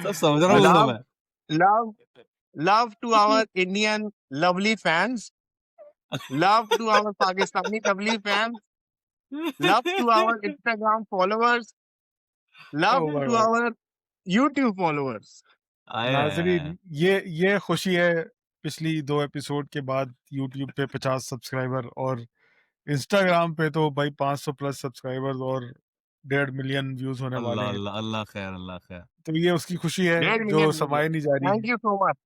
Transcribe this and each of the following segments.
सब समझ रहा हूँ उस Love, समय। love, love to our Indian lovely fans. Love to our Pakistani lovely fans. Love to our Instagram followers. Love oh my to God! our YouTube followers. आए हाय हाय। नाज़रीन, ये खुशी है पिछली 2 एपिसोड के बाद यूट्यूब पे 50 सब्सक्राइबर और इंस्टाग्राम पे तो भाई 500 प्लस सब्सक्राइबर्स और 1.5 मिलियन व्यूज़ होने वाले अल्लाह, हैं। अल्लाह, अल्लाह खैर, अल्लाह खैर। तो ये उसकी खुशी है 1.5 जो million viewers. समाई नहीं जा रही। Thank you so much.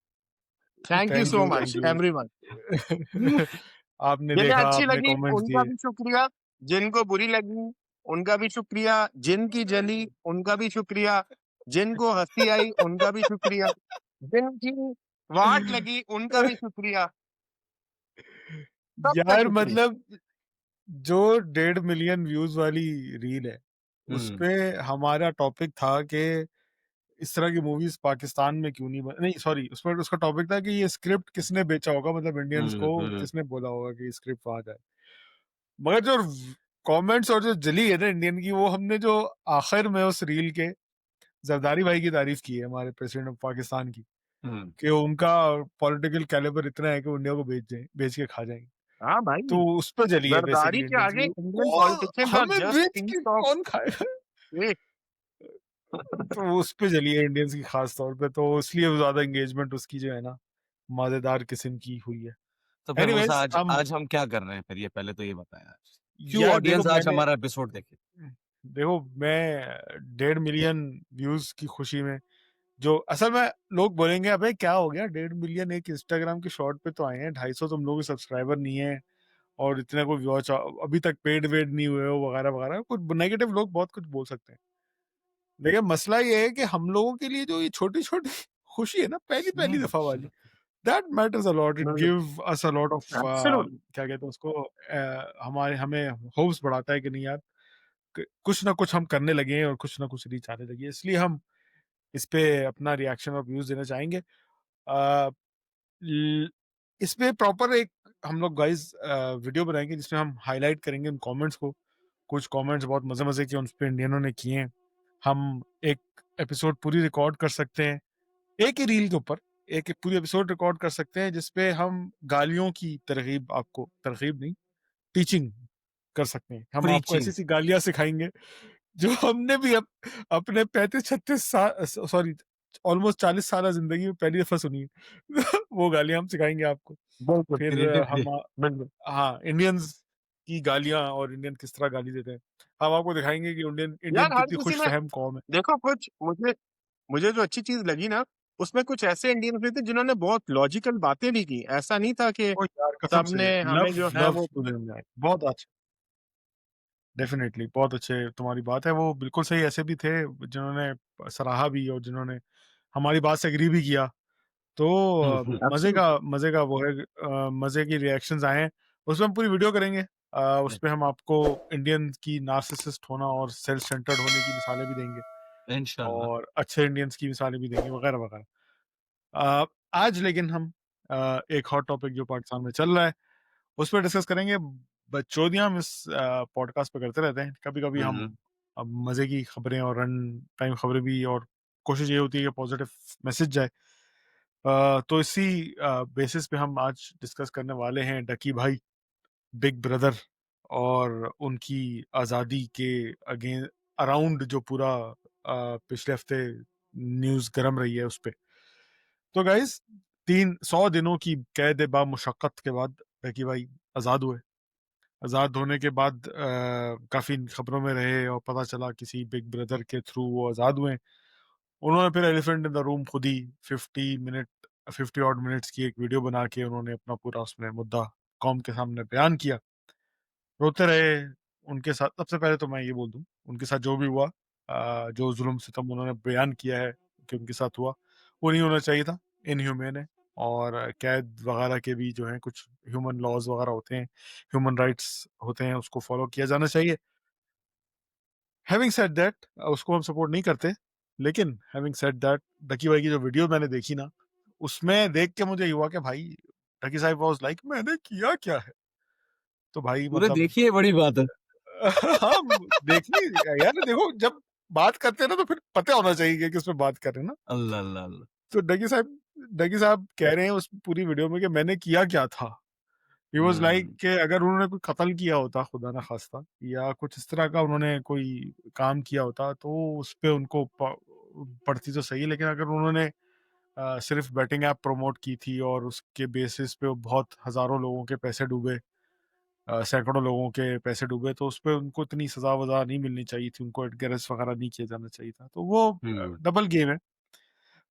Thank you thank so you, much, thank you. everyone. आपने जिन्हें देखा, अच्छी आपने लगी कमेंट्स उनका दिए। भी शुक्रिया, जिनको बुरी लगी उनका भी शुक्रिया, जिनकी जली उनका भी शुक्रिया, जिनको हंसी आई उनका भी शुक्रिया, जिनकी वाट लगी उनका भी शुक्रिया, सबका यार शुक्रिया। मतलब जो 1.5 मिलियन व्यूज वाली रील है, उसपे हमारा टॉपिक था कि इस तरह की मूवीज पाकिस्तान में क्यों नहीं नहीं सॉरी, उसमें उसका टॉपिक था कि ये स्क्रिप्ट किसने बेचा होगा, मतलब इंडियंस को किसने बोला होगा कि स्क्रिप्ट वहां जाए। मगर जो कमेंट्स और जो जली है ना इंडियन की, वो हमने जो आखिर में उस रील के जरदारी भाई की तारीफ की है, हमारे प्रेसिडेंट ऑफ पाकिस्तान की, कि उनका पॉलिटिकल कैलिबर इतना है कि इंडिया को बेच के खा जाएंगे। हाँ भाई, तो उस पर जली है जरदारी बेसिकली के इंडियंस आगे की। इंडियन वो पॉलिटिशियंस आर हमें जस्ट बेच के पीस ऑफ कौन खाएगा। तो उस पे जली है इंडियंस की खास तौर पे, तो इसलिए ज्यादा एंगेजमेंट उसकी जो है ना मजेदार किस्म की हुई है। तो फिर मूसा एनीवेज आज हम क्या कर रहे हैं फिर, ये पहले तो ये बताएं आज। क्यों यार देखो ऑडियंस आज मैंने हमारा एपिसोड देखे? देखो मैं 1.5 मिलियन व्यूज की खुशी में, जो असल में लोग बोलेंगे अबे क्या हो गया, 1.5 मिलियन एक इंस्टाग्राम के शॉर्ट पे तो आए हैं, 250 तुम लोग सब्सक्राइबर नहीं है और इतने कोई वॉच अभी तक पेड वेड नहीं हुए हो वगैरह वगैरह, कुछ नेगेटिव लोग बहुत कुछ बोल सकते हैं। लेकिन मसला ये है कि हम लोगों के लिए जो ये छोटी छोटी खुशी है ना, पहली पहली दफा वाली, that matters a lot, it give us a lot of absolutely. क्या कहते हैं उसको, हमारे हमें होप्स बढ़ाता है कि नहीं यार, कुछ ना कुछ हम करने लगे हैं और कुछ ना कुछ रीच आने लगी है, इसलिए हम इस पे अपना रिएक्शन और व्यूज देना चाहेंगे। अ, ल- इस पे प्रॉपर एक हम लोग गाइस वीडियो बनाएंगे जिसमें हम हाईलाइट करेंगे उन कमेंट्स को। कुछ कमेंट्स बहुत मजे मजे के उन पे इंडियनों ने किए हैं। हम एक एपिसोड पूरी रिकॉर्ड कर सकते हैं एक ही रील के ऊपर, एक पूरी एपिसोड रिकॉर्ड कर सकते हैं जिसपे हम गालियों की तरगीब, आपको तरगीब नहीं, टीचिंग कर सकते हैं। हम आपको ऐसी प्रीचिंग। ऐसी गालियां सिखाएंगे जो हमने भी अपने 35-36 साल, सॉरी ऑलमोस्ट 40 साल जिंदगी में पहली दफा सुनी है। वो गालियां हम सिखाएंगे आपको। बिल्कुल फिर क्रिएटिव। हम बिल्कुल। हाँ, इंडियंस की गालियां और इंडियन किस तरह गाली देते हैं, हम आपको दिखाएंगे कि इंडियन इंडियन यार हर कितनी किसी खुश में फहम कौम है। देखो, कुछ मुझे मुझे जो अच्छी चीज लगी ना, उसमें कुछ ऐसे इंडियंस भी थे जिन्होंने बहुत लॉजिकल बातें भी की। ऐसा नहीं था कि ओ यार कसम से, सबने हमें लव जो है लव वो टू देम, बहुत अच्छा, डेफिनेटली बहुत अच्छे, तुम्हारी बात है, वो बिल्कुल सही। ऐसे भी थे जिन्होंने सराहा भी और जिन्होंने हमारी बात से एग्री भी किया। तो एब्सोल्युटली। मजे का वो है, मजे की रिएक्शंस आए हैं। उसमें हम पूरी वीडियो करेंगे, उस पे हम आपको इंडियन की नार्सिसिस्ट होना और सेल्फ सेंटर्ड होने की मिसालें भी देंगे इंशाल्लाह। और अच्छे इंडियंस की मिसालें भी देंगे वगैरह वगैरह। अ, आज लेकिन हम एक हॉट टॉपिक जो पाकिस्तान में चल रहा है उस पर डिस्कस करेंगे। बकचोदियां हम इस पॉडकास्ट पे करते रहते हैं, कभी कभी हम अब मजे की खबरें और रन टाइम खबरें भी, और कोशिश ये होती है कि पॉजिटिव मैसेज जाए। तो इसी बेसिस पे हम आज डिस्कस करने वाले हैं डकी भाई, बिग ब्रदर और उनकी आज़ादी के अगेंस्ट अराउंड जो पूरा पिछले हफ्ते न्यूज़ गर्म रही है उस पे। तो गाइस 300 दिनों की कैद बा मुशक्कत के बाद डकी भाई आज़ाद हुए। आज़ाद होने के बाद काफ़ी खबरों में रहे और पता चला किसी बिग ब्रदर के थ्रू वो आज़ाद हुए। उन्होंने फिर एलिफेंट इन द रूम खुद ही 50 ऑड मिनट्स की एक वीडियो बना के उन्होंने अपना पूरा उसमें मुद्दा कौम के सामने बयान किया। रोते रहे उनके साथ। सबसे पहले तो मैं ये बोल दूं, उनके साथ जो भी हुआ, जो जुल्म सितम उन्होंने बयान किया है कि उनके साथ हुआ, वो नहीं होना चाहिए था, इनह्यूमेन है। और कैद वगैरह के भी जो है कुछ ह्यूमन लॉज वगैरह होते हैं, ह्यूमन राइट्स होते हैं, उसको फॉलो किया जाना चाहिए। हैविंग सेड दैट, उसको हम सपोर्ट नहीं करते, लेकिन हैविंग सेड दैट, डकी भाई की जो वीडियो मैंने देखी ना, उसमें देख के मुझे ये हुआ कि भाई, डकी साहब वाज लाइक मैंने किया क्या है। तो भाई तूने मतलब देखी है, बड़ी बात है। हाँ, देखिए यार देखो, जब बात करते हैं ना तो फिर पता होना चाहिए कि किस पे बात कर रहे हैं ना। अल्लाह अल्लाह अल्लाह। तो डगी साहब कह रहे हैं उस पूरी वीडियो में कि मैंने किया क्या था? ही वाज़ लाइक हम्म कि अगर उन्होंने कोई कत्ल किया होता खुदा ना खास्ता या कुछ इस तरह का उन्होंने कोई काम किया होता तो उस पे उनको पड़ती तो सही, लेकिन अगर उन्होंने सिर्फ बेटिंग ऐप प्रमोट की थी और उसके बेसिस पे बहुत हज़ारों लोगों के पैसे डूबे, सैकड़ों लोगों के पैसे डूबे, तो उसपे उनको इतनी सज़ा-वज़ा नहीं मिलनी चाहिए थी, उनको अरेस्ट वगैरह नहीं किया जाना चाहिए था। तो वो हम्म डबल गेम है।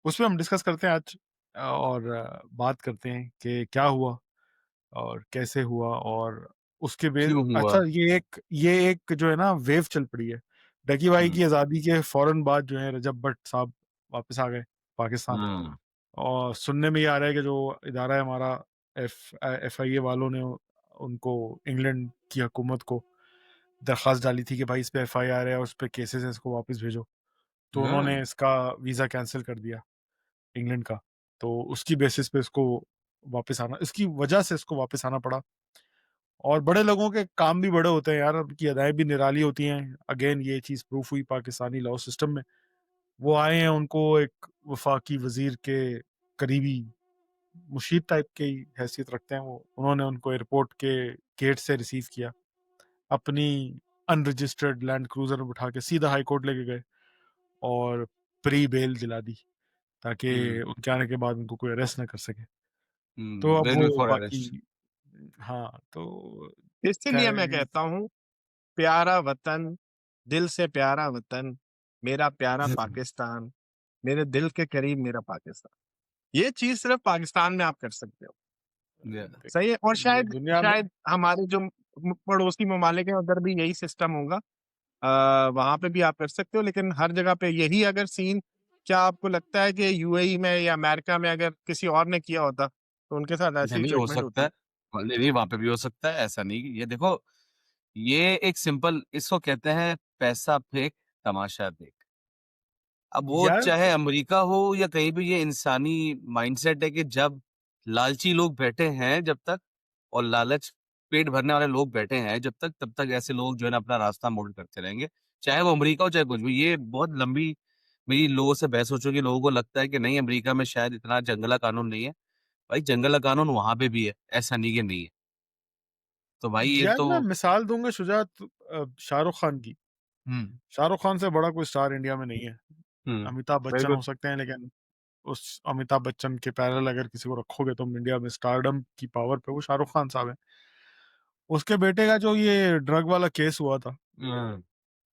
उसपे हम डिस्कस करते हैं आज, और बात करते हैं कि क्या हुआ और कैसे हुआ, और उसके बे क्यों हुआ? अच्छा, ये एक जो है ना वेव चल पड़ी है। डकी भाई हम्म की आज़ादी के फ़ौरन बाद जो है रजब भट्ट साहब वापस आ गए पाकिस्तान, हम्म और सुनने में ये आ रहा है कि जो इदारा है हमारा एफआईए वालों ने उनको इंग्लैंड की हुकूमत को दरख्वास्त डाली थी कि भाई इस पे एफआईआर है और उस पे केसेस हैं, इसको वापस भेजो। तो उन्होंने हम्म इसका वीज़ा कैंसल कर दिया इंग्लैंड का। तो उसकी बेसिस पे इसकी वजह से इसको वापस आना पड़ा। और बड़े लोगों के काम भी बड़े होते हैं यार, उनकी अदाएँ भी निराली होती हैं। अगेन ये चीज़ प्रूफ हुई पाकिस्तानी लॉ सिस्टम में। वो आए हैं, उनको एक वफ़ाकी वज़ीर के करीबी मुशीर टाइप की हैसियत रखते हैं वो। उन्होंने उनको एयरपोर्ट के गेट से रिसीव किया। अपनी अनरजिस्टर्ड लैंड क्रूज़र में बिठा के सीधा हाई कोर्ट लेके गए और प्री बेल दिला दी, ताकि हम्म उनके आने के बाद उनको कोई अरेस्ट ना कर सके। तो अब बेल वो बिफोर बाकी, अरेस्ट। हाँ, तो कह इसीलिए रहे मैं हैं। कहता हूँ, प्यारा वतन, दिल से प्यारा वतन, मेरा प्यारा पाकिस्तान, मेरे दिल के करीब मेरा पाकिस्तान। ये चीज़ सिर्फ़ पाकिस्तान में आप कर सकते हो। सही है। और देखिए, ये शायद दुनिया में शायद हमारे जो पड़ोसी ममालिक हैं उधर भी यही सिस्टम होगा। वहाँ पे भी आप कर सकते हो, लेकिन हर जगह पे यही अगर सीन, क्या आपको लगता है कि यूएई में या अमेरिका में अगर किसी और ने किया होता तो उनके साथ ऐसी नहीं हो ट्रीटमेंट सकता होती? है। नहीं नहीं, वहां पे भी हो सकता है, ऐसा नहीं। ये देखो, ये एक सिंपल, इसको कहते हैं पैसा फेंक तमाशा देख। अब वो यार, चाहे अमेरिका हो या कहीं भी, ये इंसानी माइंडसेट है कि जब लालची लोग बैठे हैं जब तक, और लालच पेट भरने वाले लोग बैठे हैं जब तक, तब तक ऐसे लोग जो है ना अपना रास्ता मोड़ करते रहेंगे। चाहे वो अमेरिका हो चाहे कुछ भी। ये बहुत लंबी, मेरी लोगों से बहस हो चुकी है। लोगों को लगता है कि नहीं, अमेरिका में शायद इतना जंगला कानून नहीं है। भाई जंगला कानून वहां पे भी है, ऐसा नहीं कि नहीं है। तो भाई ये यार तो मैं मिसाल दूँगा शुजात, शाहरुख खान की। हम्म शाहरुख खान से बड़ा कोई स्टार इंडिया में नहीं है। अमिताभ बच्चन बिल्कुल। हो सकते हैं, लेकिन उस अमिताभ बच्चन के पैरेलल अगर किसी को रखोगे तुम इंडिया में स्टारडम की पावर पे, वो शाहरुख खान साहब हैं। उसके बेटे का जो ये ड्रग वाला केस हुआ था, हम्म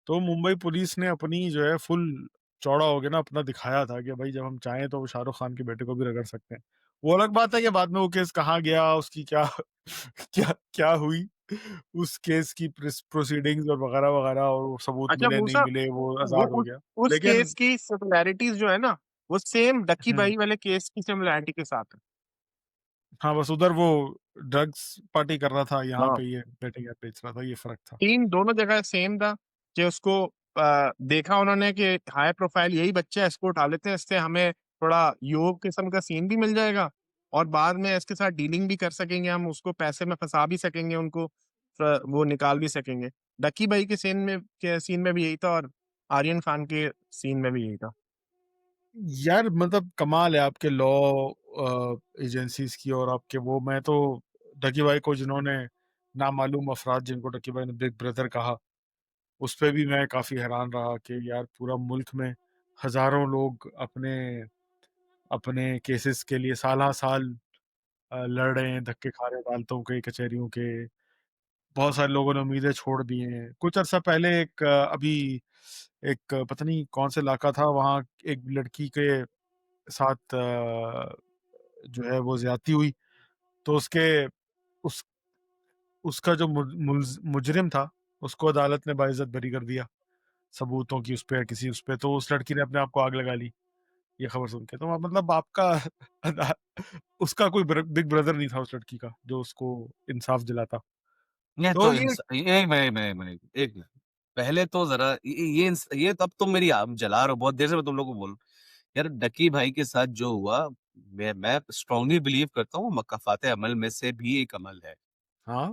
तो मुंबई पुलिस ने अपनी जो है फुल चौड़ा हो गया ना अपना दिखाया था कि भाई जब हम चाहें तो शाहरुख खान के बेटे को भी रगड़ सकते हैं। वो अलग बात है कि बाद में वो केस कहाँ गया, उसकी क्या क्या क्या हुई, उस केस की प्रोसीडिंग्स और वगैरह और वो सबूत अच्छा मिले नहीं मूसा, मिले, वो वो आजाद हो उस गया। उस लेकिन केस की सिमिलैरिटीज़ जो है ना, वो सेम डक्की हम्म, भाई वाले केस की सिमिलैरिटी के साथ है। हाँ, बस उधर वो ड्रग्स पार्टी कर रहा था, यहाँ हाँ। पे ये बेटिंग ऐप बेच रहा था, ये फर्क था। सीन दोनों जगह सेम था कि उसको देखा उन्होंने कि हाई प्रोफाइल यही बच्चे हैं, इसको उठा लेते हैं, इससे हमें थोड़ा योग किस्म का सीन भी मिल जाएगा और बाद में इसके साथ डीलिंग भी कर सकेंगे, हम उसको पैसे में फंसा भी सकेंगे, उनको वो निकाल भी सकेंगे। डक्की भाई के सीन में भी यही था और आर्यन खान के सीन में भी यही था। यार मतलब कमाल है आपके लॉ एजेंसीज की, और आपके वो, मैं तो डकी भाई को जिन्होंने नामालूम अफराद जिनको डकी भाई ने बिग ब्रदर कहा, उस पे भी मैं काफ़ी हैरान रहा कि यार पूरा मुल्क में हज़ारों लोग अपने अपने केसेस के लिए साल लड़ रहे हैं, धक्के खा रहे हैं अदालतों के, कचहरियों के। बहुत सारे लोगों ने उम्मीदें छोड़ दी हैं। कुछ अर्सा पहले पता नहीं कौन से इलाका था, वहाँ एक लड़की के साथ जो है वो ज़्यादती हुई, तो उस उसका जो मुजरिम था, उसको अदालत ने बाइज़्ज़त बरी कर दिया, सबूतों की उस पे या किसी उस पे, तो उस लड़की ने अपने आप को आग लगा ली, ये खबर सुन के। तो मतलब आपका अदा उसका कोई बिग ब्रदर नहीं था उस लड़की का, जो उसको इंसाफ दिलाता। ये तो तो ये ये मैं एक मिनट। पहले तो जरा ये तब तुम मेरी आप जला रहे हो, बहुत देर से मैं तुम लोग को बोल। यार डकी भाई के साथ जो हुआ, मैं स्ट्रांगली बिलीव करता हूँ, मकाफात अमल में से भी एक अमल है। हाँ,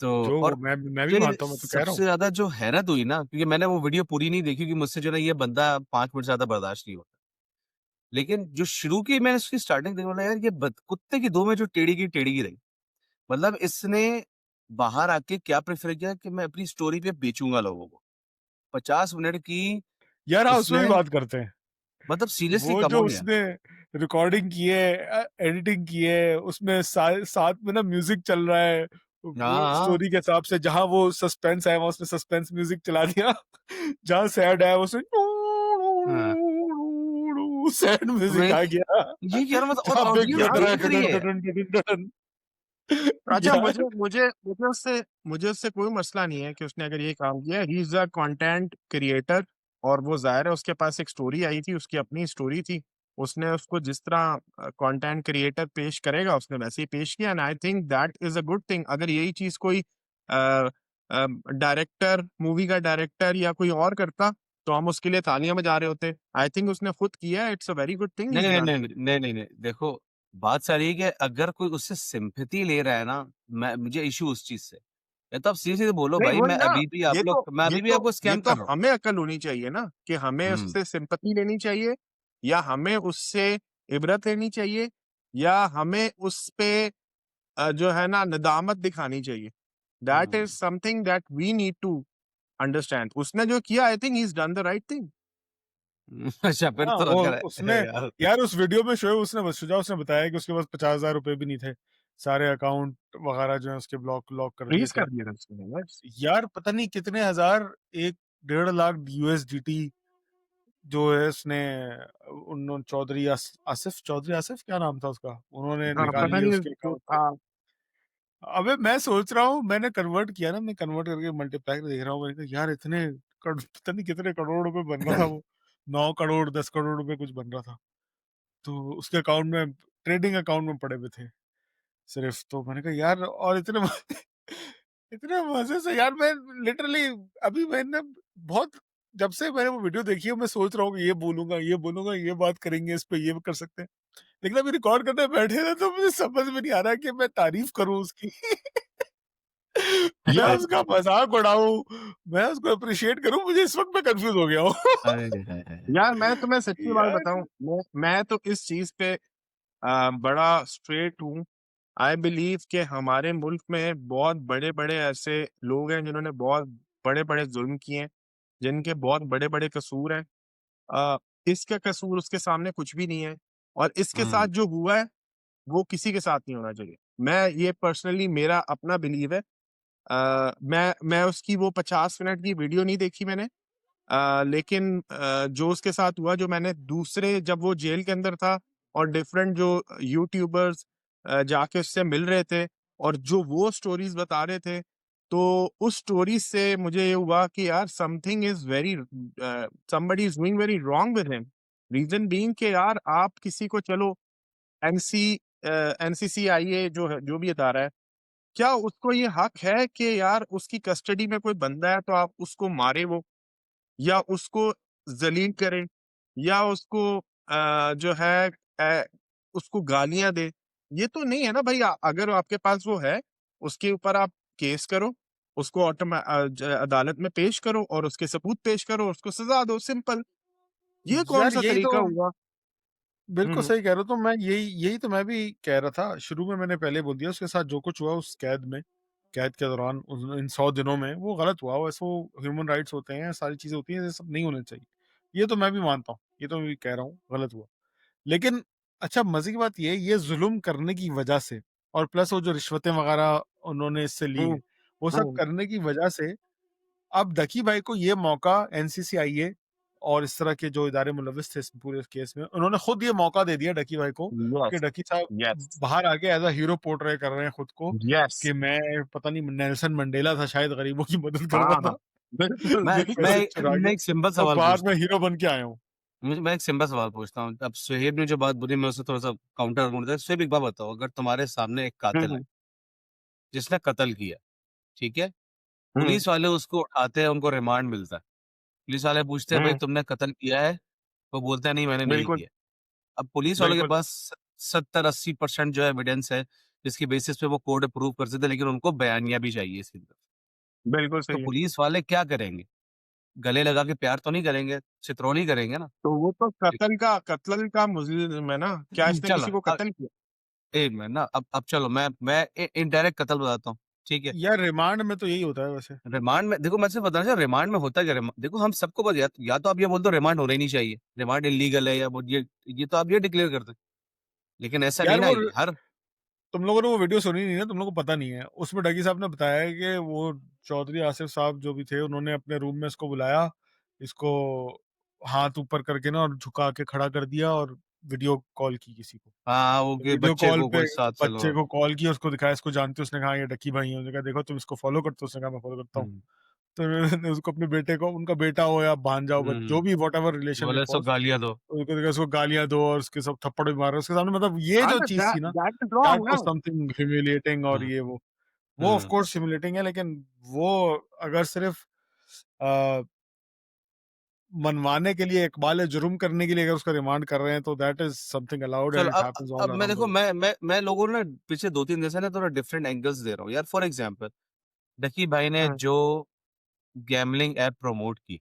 तो और मैं भी मुझे मानता हूँ, मैं तो कह रहा सबसे हूँ। ज़्यादा जो हैरत हुई ना, क्योंकि मैंने वो वीडियो पूरी नहीं देखी क्योंकि मुझसे जो है ना ये बंदा 5 मिनट से ज़्यादा बर्दाश्त नहीं होता। लेकिन जो शुरू की मैंने उसकी स्टार्टिंग देखी, बोला यार ये कुत्ते की दो में जो टेढ़ी की रही। मतलब इसने बाहर आके क्या प्रेफ़र किया कि मैं अपनी स्टोरी पे बेचूँगा लोगों को। 50 मिनट की यार हाँ, उसमें उसने भी बात करते हैं। मतलब सीरियसली वो कम जो ऑन यार। उसने रिकॉर्डिंग की है, एडिटिंग की है, उसमें साथ में ना म्यूजिक चल रहा है, वो हाँ, हाँ। स्टोरी के हिसाब से। जहाँ वो सस्पेंस है, वहाँ उसने सस्पेंस म्यूजिक चला दिया। जहाँ सैड है, उसने हाँ, सैड म्यूजिक वही आ गया। ये कह रहा हूँ मतलब और जहाँ बिग ऑडियंस यार ब्रदर है, देख रही है। डडन डडन डडन अच्छा, यार। मुझे उससे कोई मसला नहीं है कि उसने अगर ये काम किया। He is a content creator, और वो जाहिर है उसके पास एक स्टोरी आई थी, उसकी अपनी स्टोरी थी। उसने उसको जिस तरह कंटेंट क्रिएटर पेश करेगा, उसने वैसे ही पेश किया, and I think that is a good thing. अगर यही चीज कोई डायरेक्टर, मूवी का डायरेक्टर या कोई और करता, तो हम उसके लिए तालियां बजा रहे होते। आई थिंक उसने खुद किया, it's a very good thing नहीं, इज नहीं, डन। नहीं, नहीं, नहीं, नहीं, देखो बात सारी है कि अगर कोई उससे सिम्पैथी ले रहा है ना, मुझे इश्यू उस चीज़ से। या तो आप सीधे-सीधे बोलो नहीं भाई वही ना, मैं ये अभी भी तो आपको ये स्कैम तो कर रहा हूँ। हमें अकल होनी चाहिए ना, कि हमें हुँ, उससे सिंपैथी लेनी चाहिए, या हमें उससे इबरत लेनी चाहिए, या हमें उस पे जो है ना नदामत दिखानी चाहिए। दैट हुँ। Is something that we need to understand. उसने जो किया, I think he is done the right thing. अच्छा फिर हाँ, तो वो अगर उसने, है यार यार उस वीडियो में शुजा उसने बताया कि उसके पास 50,000 रुपए भी नहीं थे। सारे अकाउंट वगैरह जो है उसके ब्लॉक लॉक कर दिए फ्रीज थे। कर दिया था उसने बस। यार पता नहीं कितने हजार, एक 1.5 लाख यूएसडीटी जो है उसने, उन्होंने चौधरी आसिफ, चौधरी आसिफ क्या नाम था उसका, उन्होंने हाँ, निकाल पता लिए नहीं उसके जो अकाउंट से। था। अबे मैं सोच रहा हूँ, मैंने कन्वर्ट किया ना, मैं कन्वर्ट करके मल्टीप्लाई देख रहा हूँ, मैंने कहा यार इतने पता नहीं कितने करोड़ रुपए बन रहा था वो। 9 करोड़ 10 करोड़ रुपए कुछ बन रहा था। तो उसके अकाउंट में, ट्रेडिंग अकाउंट में पड़े हुए थे सिर्फ। तो मैंने कहा यार, और इतने इतने मजे से यार, मैं लिटरली अभी मैंने बहुत, जब से मैंने वो वीडियो देखी है, मैं सोच रहा हूँ कि ये बोलूंगा, ये बात करेंगे, इस पे ये कर सकते हैं। लेकिन अभी रिकॉर्ड करने बैठे ना, तो मुझे समझ में नहीं आ रहा कि मैं तारीफ करूं उसकी। मैं यार उसका मजाक उड़ाऊं, मैं उसको अप्रिशिएट करूं, मुझे इस वक्त मैं कंफ्यूज हो गया हूँ। अरे हाय हाय! यार मैं तुम्हें सच्ची बात यार बताऊं, मैं तो इस चीज पे बड़ा स्ट्रेट हूँ। आई बिलीव कि हमारे मुल्क में बहुत बड़े बड़े ऐसे लोग हैं जिन्होंने बहुत बड़े बड़े जुल्म किए हैं, जिनके बहुत बड़े बड़े कसूर हैं। अ, इसका कसूर उसके सामने कुछ भी नहीं है, और इसके साथ हुँ, जो हुआ है वो किसी के साथ नहीं होना चाहिए। मैं ये पर्सनली, मेरा अपना बिलीव है। मैं उसकी वो 50 मिनट की वीडियो नहीं देखी मैंने। लेकिन जो उसके साथ हुआ, जो मैंने दूसरे, जब वो जेल के अंदर था और डिफरेंट जो यूट्यूबर्स जाके उससे मिल रहे थे, और जो वो स्टोरीज बता रहे थे, तो उस स्टोरी से मुझे ये हुआ कि यार something is very, somebody is doing very wrong with him. Reason being कि यार आप किसी को, चलो एनसी एनसीसीआईए जो है, जो भी अदारा है, क्या उसको ये हक है कि यार उसकी कस्टडी में कोई बंदा है तो आप उसको मारे, वो या उसको ज़लील करें, या उसको जो है उसको गालियाँ दें? ये तो नहीं है ना भाई। अगर आपके पास वो है, उसके ऊपर आप केस करो, उसको अदालत में पेश करो और उसके सबूत पेश करो, उसको सज़ा दो, सिंपल। ये यार कौन-सा यही तो, तरीका हुआ? हुँ, बिल्कुल हुँ। सही कह रहे हो। तो मैं यही यही तो मैं भी कह रहा था शुरू में, मैंने पहले बोल दिया उसके साथ जो कुछ हुआ उस कैद में, कैद के दौरान इन 100 दिनों में वो गलत हुआ। वैसे वो ह्यूमन राइट्स होते हैं, सारी चीजें होती हैं, ये सब नहीं होने चाहिए। ये तो मैं भी मानता हूँ, ये तो मैं भी कह रहा हूँ गलत हुआ। लेकिन अच्छा, मजे की बात ये जुल्म करने की वजह से, और प्लस वो जो रिश्वतें वगैरह उन्होंने इससे ली हुँ, हैं, वो सब हुँ। करने की वजह से अब डकी भाई को ये मौका, एनसीसीआईए और इस तरह के जो इदारे मुलविस थे इस पूरे केस में, उन्होंने खुद ये मौका दे दिया डकी भाई को कि यस, डकी साहब यस, बाहर आके एज़ अ हीरो पोर्ट्रे कर रहे हैं खुद को, यस। कि मैं पता नहीं नेल्सन मंडेला था शायद, गरीबों की मदद कर हाँ, रहा हाँ। था बिल्कुल, पैसे बिल्कुल। चुरा मैं के, एक सिंपल और सवाल बाहर पूछता में हूँ। हीरो बन के आया हूँ। मैं एक सिंपल सवाल पूछता हूँ। अब सुहेब ने जो बात बोली मैं उससे थोड़ा-सा काउंटर आर्गुमेंट देता हूँ। सुहेब एक बात बताओ, अगर तुम्हारे सामने एक हुँ, कातिल है, हुँ, जिसने कत्ल किया, ठीक है? हुँ, पुलिस वाले उसको उठाते हैं, उनको रिमांड मिलता है। पुलिस वाले पूछते हैं, "भई हुँ। तुमने कत्ल किया है?" वो बोलता है, "नहीं, मैंने नहीं बिल्कुल, किया।" अब पुलिस वालों के बिल्कुल। पास 70-80% जो एविडेंस है जिसकी बेसिस पे वो कोर्ट अप्रूव कर सकते हैं, लेकिन उनको बयानिया भी चाहिए इसकी तरफ। बिल्कुल तो सही है। पुलिस वाले क्या करेंगे? गले लगा के प्यार तो नहीं करेंगे, चित्रौली करेंगे ना। तो वो तो कत्ल का मुजरिम है ना, क्या इसने चलो किसी को कत्ल किया? एक मिनट ना, अब चलो मैं इनडायरेक्ट कत्ल बताता हूँ, ठीक है? यार रिमांड में तो यही होता है वैसे। रिमांड में देखो, मैं सिर्फ बताना चाह रिमांड में होता क्या देखो, हम सबको पता, या तो आप ये बोल दो रिमांड होना ही नहीं चाहिए, रिमांड इलीगल है, या वो ये तो आप ये डिक्लेयर कर दो, लेकिन ऐसा नहीं यार ना, वो ये हर तुम लोगों ने वो वीडियो सुनी नहीं है, तुम लोगों को पता नहीं है। उसमें डगी साहब ने बताया है कि वो चौधरी आसिफ साहब जो भी थे, उन्होंने अपने रूम में इसको बुलाया, इसको हाथ ऊपर करके ना और झुका के खड़ा कर दिया और वीडियो कॉल की किसी को। हाँ, वो तो के वीडियो बच्चे कॉल को पे कोई साथ चलो। बच्चे को कॉल किया, उसको दिखाया, इसको जानते हो? उसने कहा ये डक्की भाई है। उसने कहा देखो तुम इसको फॉलो करते हो? उसने कहा मैं फॉलो करता हूँ। हम्म, तो उन्होंने उसको अपने बेटे को, उनका बेटा हो या भांजा हो, जो हम्म, भी व्हाटएवर रिलेशन बोले इट सो वाज़, गालियां दो। उनको देखा, उसको गालियाँ दो और उसके सब थप्पड़ भी मारे उसके सामने। मतलब ये हाँ जो ना, चीज़ थी ना, दैट इज दैट रॉन्ग ना। Was something humiliating. और हम्म, ये वो ऑफ हम्म। कोर्स ह्यूमिलिएटिंग है, लेकिन वो अगर सिर्फ अ, मनवाने के लिए, इकबाल जुर्म करने के लिए अगर उसका रिमांड कर रहे हैं, तो दैट इज समथिंग अलाउड चलो एंड इट हैपेंस अब ऑल मैं अराउंड द देखो, वर्ल्ड। मैं लोगों ने पीछे 2-3 दिन से ना थोड़ा डिफरेंट एंगल्स दे रहा हूँ यार। फॉर एग्जांपल, डकी भाई ने हम्म, जो गैमलिंग ऐप प्रमोट की,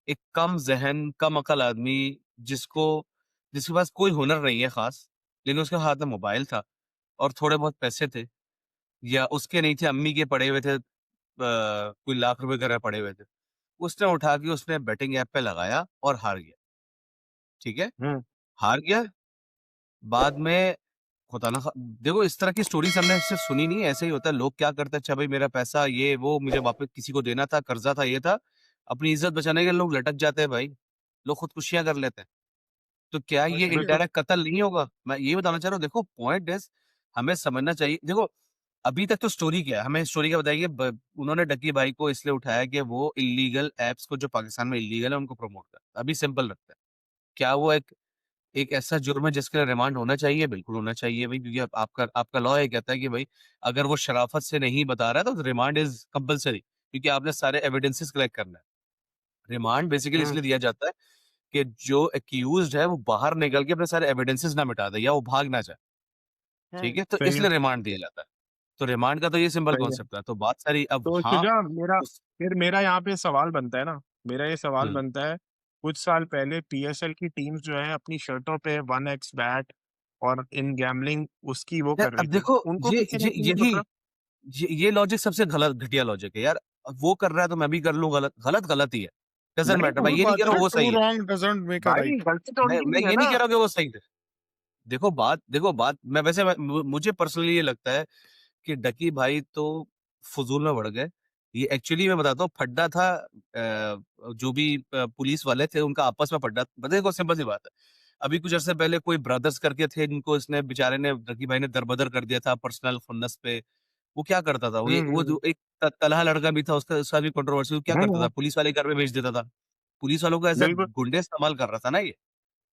एक कम जहन कम अकल आदमी, जिसको जिसके पास कोई हुनर नहीं है खास, लेकिन उसके हाथ में मोबाइल था और थोड़े बहुत पैसे थे, या उसके नहीं थे, अम्मी के पड़े हुए थे, कोई लाख रुपए घर में पड़े हुए थे, उसने उठा के उसने बेटिंग ऐप पे लगाया और हार गया। ठीक है, हम्म, हार गया। बाद में होता ना, देखो इस तरह की स्टोरीज हमने सिर्फ सुनी नहीं है, ऐसे ही होता है। लोग क्या करते हैं, अच्छा भाई मेरा पैसा ये वो मुझे वापस किसी को देना था, कर्जा था, ये था, अपनी इज्जत बचाने के लिए लोग लटक जाते हैं भाई, लोग खुदकुशियां कर लेते हैं। तो क्या ये बिल्कुल। इनडायरेक्ट कत्ल नहीं होगा? मैं ये बताना चाह रहा हूँ, देखो पॉइंट इज, हमें समझना चाहिए। देखो अभी तक तो स्टोरी क्या है, हमें स्टोरी क्या बताएगी, उन्होंने डकी भाई को इसलिए उठाया कि वो इलीगल एप्स को जो पाकिस्तान में इलीगल है उनको प्रमोट कर, अभी सिंपल रखते हैं। क्या वो एक एक ऐसा जुर्म है जिसके लिए रिमांड होना चाहिए? बिल्कुल होना चाहिए भाई, क्योंकि आपका आपका लॉ ये कहता है कि भाई अगर वो शराफत से नहीं बता रहा है तो रिमांड इज कंपलसरी, क्योंकि आपने सारे एविडेंसेस कलेक्ट करना है। रिमांड बेसिकली हम्म, इसलिए दिया जाता है कि जो एक्यूज्ड है वो बाहर निकल के अपने सारे एविडेंसेस ना मिटा दे, या वो भाग ना जाए। ठीक है, तो सही है, इसलिए रिमांड दिया जाता है। तो रिमांड का तो ये सिंपल सही है। कॉन्सेप्ट है। तो बात सारी अब, तो हाँ, शुजा, उस मेरा यहाँ पे सवाल बनता है ना, मेरा ये सवाल हम्म। बनता है, कुछ साल पहले पीएसएल की टीम्स जो है अपनी शर्टों पे 1x बैट और इन गैम्बलिंग उसकी वो यार कर रही अब थी, देखो, उनको ये किसी ने ये क्यों नहीं यही पकड़ा? ये लॉजिक सबसे गलत घटिया लॉजिक है यार। अब वो कर रहा है तो मैं भी कर लूं, गलत गलत गलत ही है, डजेंट नहीं मैटर। तो मैं कोई ये नहीं कह बात रहा नहीं, हूँ वो टू सही है, रॉन्ग डजंट मेक अ भाई, राइट। गलती तो मैं उनकी मैं भी है ये ना। नहीं कह रहा हूँ कि वो सही है। देखो बात मैं वैसे मुझे पर्सनली ये लगता है कि डकी भाई तो फुजूल में बढ़ गए। ये एक्चुअली मैं बताता हूँ, फड्डा था, जो भी पुलिस वाले थे उनका आपस में फड्डा, देखो सिंपल सी बात है। अभी कुछ अर्से पहले कोई ब्रदर्स करके थे, जिनको इसने बेचारे ने, डकी भाई ने दरबदर कर दिया था पर्सनल खुन्नस पे। वो क्या करता था, वो हम्म, जो एक तलहा लड़का भी था, उसका भी कंट्रोवर्सी, वो क्या करता था, हम्म, पुलिस वाले घर में भेज देता था, पुलिस वालों को एज अ बिल्कुल। गुंडे इस्तेमाल कर रहा था ना ये।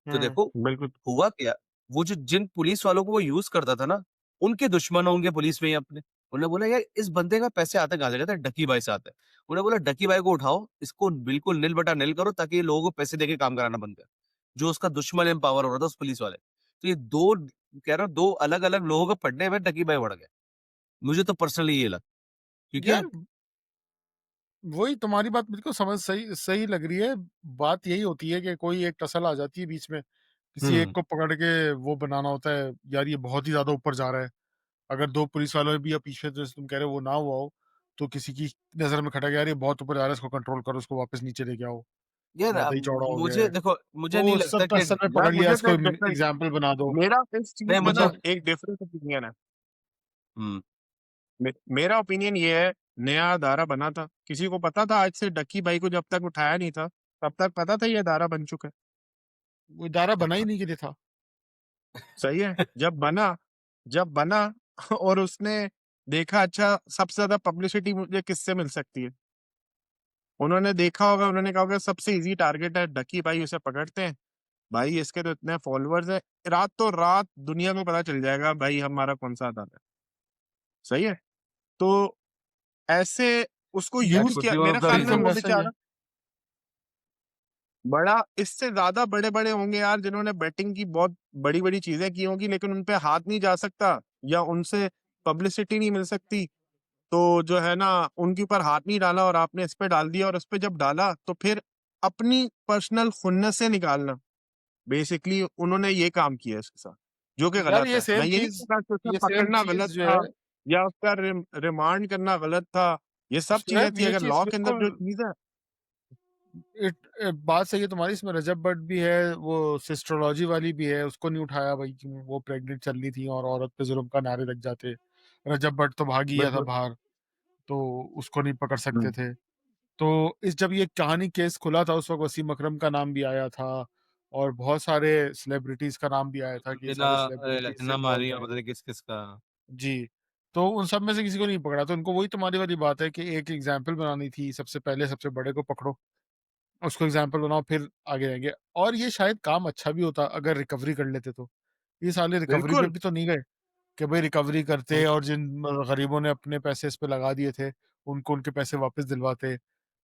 तो देखो बिल्कुल। हुआ क्या, वो जो जिन पुलिस वालों को वो यूज करता था ना, उनके दुश्मन होंगे पुलिस में ही अपने। उन्होंने बोला यार इस बंदे का पैसे आते कहां से, कहते हैं डकी भाई से आते हैं। उन्होंने बोला डकी भाई को उठाओ, इसको बिल्कुल निल बटा निल करो, ताकि ये लोगों को पैसे देके काम कराना बंद करे। जो उसका दुश्मन एम्पावर हो रहा था उस पुलिस वाले, तो ये दो, कह रहा हूं, दो अलग अलग लोगों को पढ़ने में डकी भाई बढ़ गया। मुझे तो पर्सनली ये लगा, क्योंकि यार वही तुम्हारी बात मुझको समझ सही सही लग रही है। बात यही होती है कि कोई एक टसल आ जाती है बीच में, किसी एक हम्म, को पकड़ के वो बनाना होता है, यार ये बहुत ही ज़्यादा ऊपर जा रहा है। अगर 2 पुलिस वाले भी या पीछे जैसे तुम कह रहे हो वो ना हुआ हो, तो किसी की नज़र में खटक गया, यार ये बहुत ऊपर जा रहा है, इसको कंट्रोल करो, इसको वापस नीचे लेके आओ, यार ज़्यादा ही चौड़ा हो गया मुझे है। देखो, मुझे नहीं तो लगता सब कि, टसल में यार पकड़ लिया, मुझे तो इसको एक डिफरेंट, एग्ज़ाम्पल बना दो। मेरा इस चीज नहीं में मुझे, ना एक डिफरेंट ओपिनियन है। हम्म, मेरा ओपिनियन ये है, नया दायरा बना था, किसी को पता था आज से डक्की भाई को जब तक उठाया नहीं था, तब तक पता था ये दायरा बन चुका है? वो दायरा बना ही नहीं के लिए था। सही है। जब बना और उसने देखा, अच्छा सबसे ज्यादा पब्लिसिटी मुझे किससे मिल सकती है, उन्होंने देखा होगा, उन्होंने कहा होगा सबसे इजी टारगेट है डक्की भाई, उसे पकड़ते हैं, भाई इसके तो इतने फॉलोअर्स है, रात दुनिया को पता चल जाएगा भाई हमारा कौन सा दादा है। सही है। तो ऐसे उसको यार यूज खुद किया, ही वो मेरे ख्याल में सिस्टम वो वैसा ही है। बेचारा, बड़ा इससे ज़्यादा बड़े-बड़े होंगे यार जिन्होंने बेटिंग की बहुत बड़ी-बड़ी चीज़ें की होंगी लेकिन उन पे हाथ नहीं जा सकता या उनसे पब्लिसिटी नहीं मिल सकती। तो जो है ना उनके ऊपर हाथ नहीं डाला और आपने इस पे डाल दिया और उस पे जब डाला तो फिर अपनी पर्सनल खुन्नस से निकालना। बेसिकली उन्होंने ये काम किया इसके साथ, जो कि यार गलत है। मैं ये नहीं कह रहा कि उसे ये सेम पकड़ना चीज गलत जो था है या उसका रिमांड करना गलत था। ये सब चीज़ें सुहैब, थी ये अगर चीज लॉ के अंदर जो बिल्कुल चीज़ है बात सही है तुम्हारी। इसमें रजब भट्ट भी है, वो सिस्ट्रोलॉजी वाली भी है, उसको नहीं उठाया भाई कि वो प्रेग्नेंट चल रही थी और औरत पे जुल्म का नारे लग जाते। रजब भट्ट तो भाग ही गया था बिल्कुल। बाहर, तो उसको नहीं पकड़ सकते हुँ, थे। तो इस जब ये कहानी केस खुला था उस वक़्त वसीम अकरम का नाम भी आया था और बहुत सारे सेलिब्रिटीज़ का नाम भी आया था कि ये हिना सारे सेलिब्रिटी इससे हिना मारी इन्वॉल्व और हैं। पता नहीं किस-किसका। जी, तो उन सब में से किसी को नहीं पकड़ा, तो उनको वही तुम्हारी वाली बात है कि एक एग्ज़ाम्पल बनानी थी, सबसे पहले सबसे बड़े को पकड़ो, उसको एग्ज़ाम्पल बनाओ फिर आगे जाएँगे। और ये शायद काम अच्छा भी होता अगर रिकवरी कर लेते तो। ये साले रिकवरी पे बिल्कुल। भी तो नहीं गए कि भाई रिकवरी करते हुँ, और जिन गरीबों ने अपने पैसे इस पे लगा दिए थे, उनको उनके पैसे वापस दिलवाते